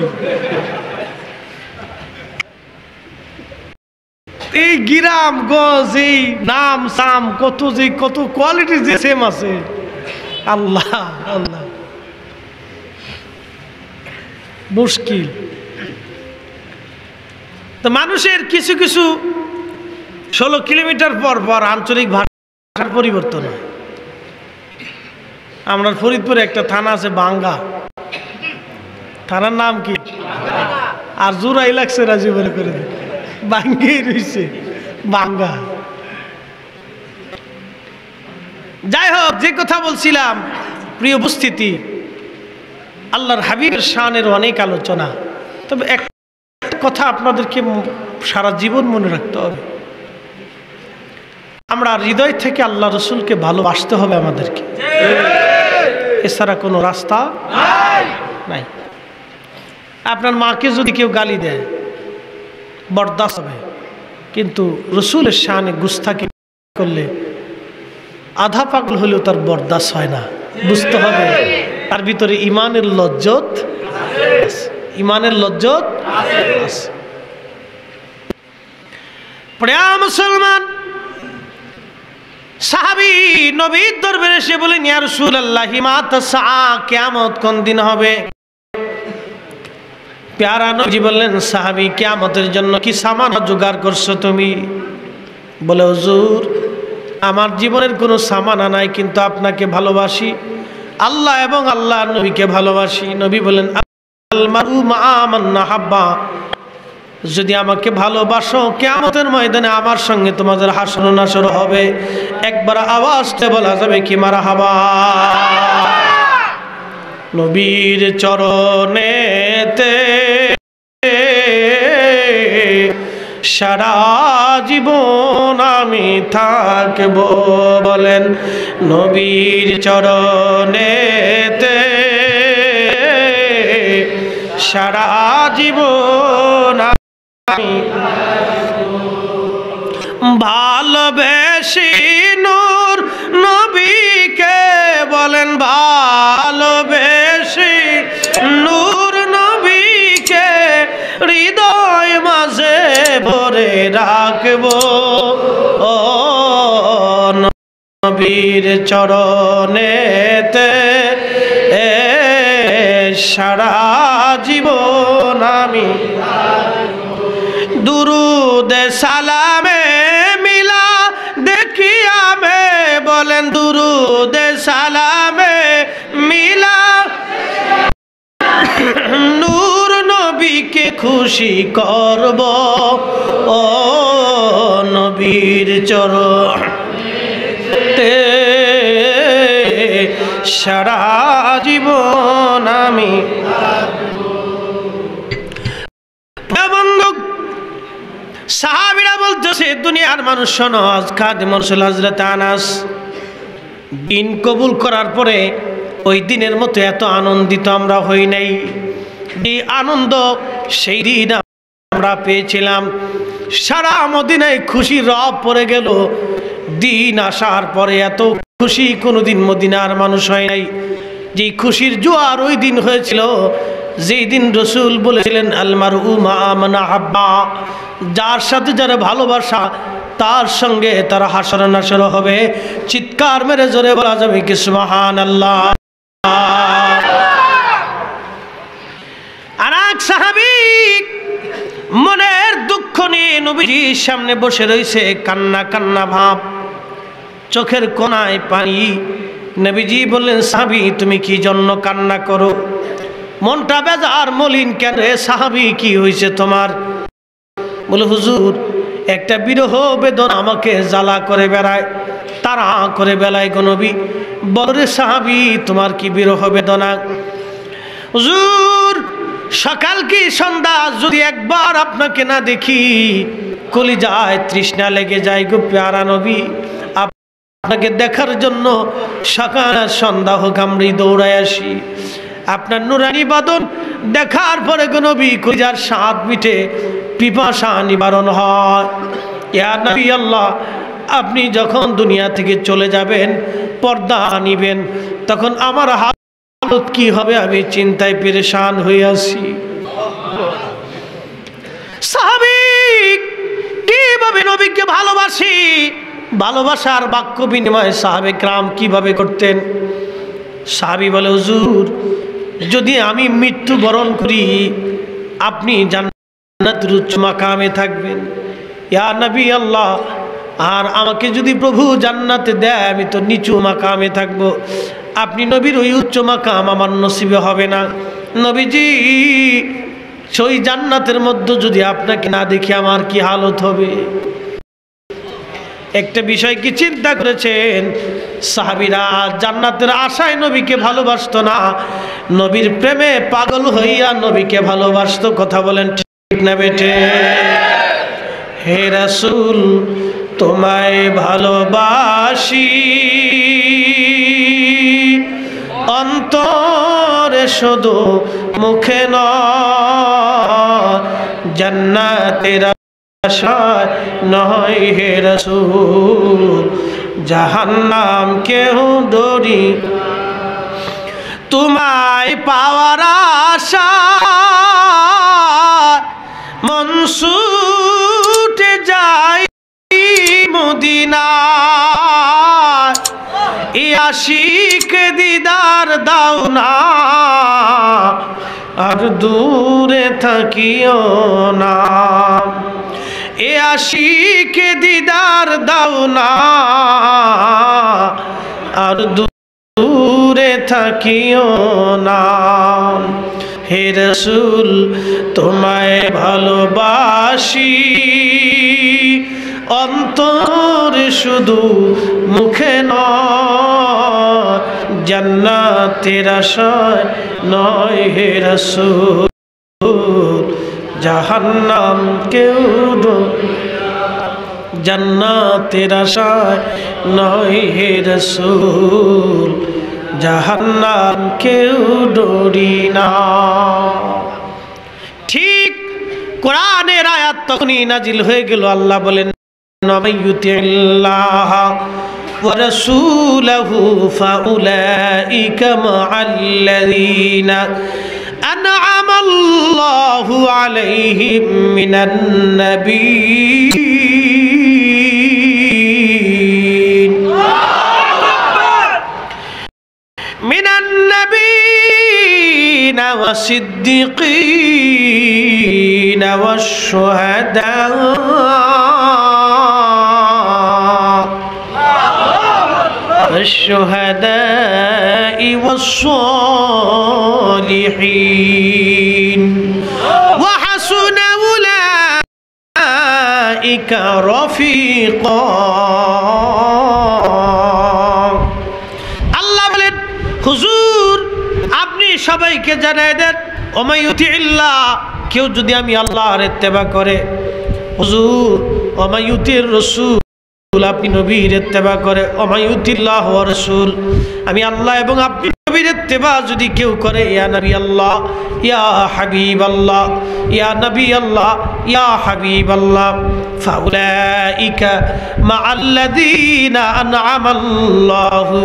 এই গ্রাম গজ, এই নাম সাম কত কোয়ালিটি যে সেম আছে। আল্লাহ আল্লাহ, মুশকিল। তো মানুষের কিছু 16 কিলোমিটার পর আঞ্চলিক ভাষার পরিবর্তন হয়। আমরা ফরিদপুরে একটা থানা আছে বাঙ্গা, থানার নাম কি? আর জোড়াই লাগছে রাজি বলে করে বাঙ্গেই রয়েছে বাঙ্গা। যাই হোক, যে কথা বলছিলাম, প্রিয় উপস্থিতি, আল্লাহর হাবিবের শানের অনেক আলোচনা। তবে এক কথা আপনাদেরকে সারা জীবন মনে রাখতে হবে, আমরা হৃদয় থেকে আল্লাহ রসুলকে ভালোবাসতে হবে আমাদেরকে। এছাড়া কোনো রাস্তা নাই। আপনার মাকে যদি কেউ গালি দেয় বরদাস্ত হবে, কিন্তু রসুলের শানে গুস্তাখি করলে আধা পাগল হলেও তার বরদাস্ত হয় না। বুঝতে হবে তার ভিতরে ইমানের লজ্জত আছে। প্রিয় মুসলমান, সাহাবী নবীর দরবারে এসে বলেন, ইয়া রাসূলুল্লাহ, মাতা সাআ, কিয়ামত কোন দিন হবে? প্যারা নবী বললেন, সাহাবী, কিয়ামতের জন্য কি সামান জোগাড় করছো তুমি? বলে, হুজুর, আমার জীবনের কোনো সামানা নাই, কিন্তু আপনাকে ভালোবাসি, আল্লাহ এবং আল্লাহর নবীকে ভালোবাসি। নবী বলেন, আল মারু মা মান নাহাব্বা, যদি আমাকে ভালোবাসো কিয়ামতের ময়দানে আমার সঙ্গে তোমাদের হাসর নাসর হবে। একবার আওয়াজটা বলা যাবে কি মারহাবা? নবীর চরণেতে সারা জীবন আমি থাকব। বলেন, নবীর চরণেতে সারা জীবন ভালোবেসি নূর নবীকে। বলেন, ভালোবেসি নূর নবীকে, হৃদয় মাঝে ভরে রাখব। ও নবীর চরণেতে সারা জীবন আমি দুরুদে সালামে মিলা দেখিয়ামে। বলেন, দুরুদে সালামে মিলা নূর নবীকে খুশি করব। ও নবীর চরণে সারা জীবন আমি। সাহাবীরা বলতেছে দুনিয়ার মানুষ শোনো, খাদেম রাসূল হযরত আনাস দিন কবুল করার পরে ওই দিনের মতো এত আনন্দিত আমরা হই নাই। এই আনন্দ সেই দিন আমরা পেয়েছিলাম। সারা মদিনায় খুশির রব পড়ে গেল। দিন আসার পরে এত খুশি কোনোদিন মদিনার মানুষ হয় নাই। যে খুশির জোয়ার ওই দিন হয়েছিল যেই দিন রসুল বলেছিলেন আল মারউ মা মান আহাব্বা, যার সাথে যারা ভালোবাসা তার সঙ্গে তারা হাসর নাসর হবে। চিৎকার মেরে জোরে বলা যাবে কি সুবহানাল্লাহ। আর এক সাহাবী মনের দুঃখ নিয়ে নবীজির সামনে বসে রয়েছে, কান্না কান্না ভাব, চোখের কোনায় পানি। নবীজি বললেন, সাহাবী তুমি কি জন্য কান্না করো? মনটা বেজার মলিন কেন রে সাহাবী, কি হয়েছে তোমার? বলে হুজুর একটা বিরহ বেদনা আমাকে জ্বালা করে বেড়ায়, তারা করে বেলায় গো নবী। বলে সাহাবী তোমার কি বিরহ বেদনা? হুজুর সকাল কি সন্ধ্যা যদি একবার আপনাকে না দেখি কলিজায় তৃষ্ণা লেগে যায় গো প্যারা নবী। আপনাকে দেখার জন্য সকাল সন্ধ্যা হোক আমরা দৌড়ায় আসি। আপনার নুরানি বাদন দেখার পরে গো নবী কলিজার স্বাদ মিটে, পিপাসা নিবারণ হয়। ইয়া নবী আল্লাহ, আপনি যখন দুনিয়া থেকে চলে যাবেন, পর্দা নিবেন, তখন আমার হালত কি হবে আমি চিন্তায় পেরেশান হয়ে আছি। সাহাবী কিভাবে নবীকে ভালোবাসি, ভালোবাসার বাক্য বিনিময় সাহাবে کرام কিভাবে করতেন? সাহাবী বলে, হুজুর যদি আমি মৃত্যুবরণ করি আপনি জান্নাতের উচ্চ মাকামে থাকবেন। ইয়া নবী আল্লাহ, আর আমাকে যদি প্রভু জান্নাতে দেয় আমি তো নিচু মাকামে থাকবো। আপনি নবীর ওই উচ্চ মাকাম আমার নসিবে হবে না। নবীজি সেই জান্নাতের মধ্যে যদি আপনাকে না দেখি আমার কি হালত হবে? একটা বিষয় কি চিন্তা করেছেন? সাহাবীরা জান্নাতের আশায় নবীকে ভালোবাসতো না, নবীর প্রেমে পাগল হইয়া নবীকে ভালোবাসতো। কথা বলেন ঠিক না বেঠে? হে রাসূল তোমায় ভালোবাসি, অন্তরে শুধু মুখে নয়, জান্নাতের আশায় নয় হে রাসূল, জাহান্নাম কেউ ডরি তোমায় পাওয়ার আশা, মন ছুটে যায় মদিনায়, এ আশিক দিদার দাও না, আর দূরে থাকিও না। এ আশিক দিদার দাও না, আর দূরে থাকিও না। হে রাসূল তোমায় ভালোবাসি, অন্তরে শুধু মুখে নয়, জান্নাতের আশায় নয় হে রাসূল, জাহান্নাম কেউ জান্নাতের আশায় নয় হে রাসূল, জাহান্নাম কেউ ডরি না। ঠিক কোরআনের আয়াত তখনই নাজিল হয়ে গেল। আল্লাহ বলেন, মাইয়ুতিল্লাহ ওয়া রাসূলাহু ফাউলাইকা মা'আল্লাযীনা আন'আমা আল্লাহু আলাইহিম মিনান নাবিয়্যিন والصديقين والشهداء والصالحين وحسن أولئك رفيقا। আল্লাহ বলেন, হুজুর আপনি সবাইকে জানাই দেন, ওমাইয়ুতিল্লাহ কেউ যদি আমি আল্লাহর ইত্তেবা করে, হুজুর ওমায়ুতির রাসূল, আপনি নবীর ইত্তেবা করে, ওমায়ুতিল্লাহ ওয়া রাসূল, আমি আল্লাহ এবং আপনি নবীর ইত্তেবা যদি কেউ করে, ইয়া নবী আল্লাহ ইয়া হাবিব আল্লাহ, ইয়া নবী আল্লাহ ইয়া হাবিব আল্লাহ, ফাউলাইকা মাআল্লাযীনা আনআমাল্লাহু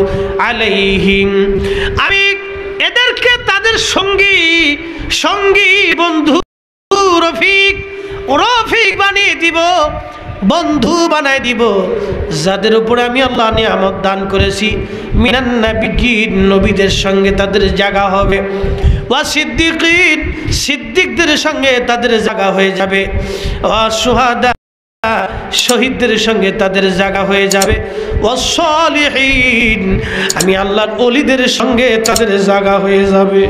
আলাইহিম, আমি এদেরকে তাদের সঙ্গী সঙ্গী বন্ধু রফিক বানিয়ে দিব, বন্ধু বানাই দিব, যাদের উপরে আমি আল্লাহ নিয়ামত দান করেছি। মিনান নাবিয়্যিন, নবীদের সঙ্গে তাদের জায়গা হবে, ওয়া সিদ্দিকিন, সিদ্দিকদের সঙ্গে তাদের জায়গা হয়ে যাবে, ওয়া শুহাদা, শহীদদের সঙ্গে তাদের জায়গা হয়ে যাবে, ওয়া সালিহিন, আমি আল্লাহর ওলিদের সঙ্গে তাদের জায়গা হয়ে যাবে।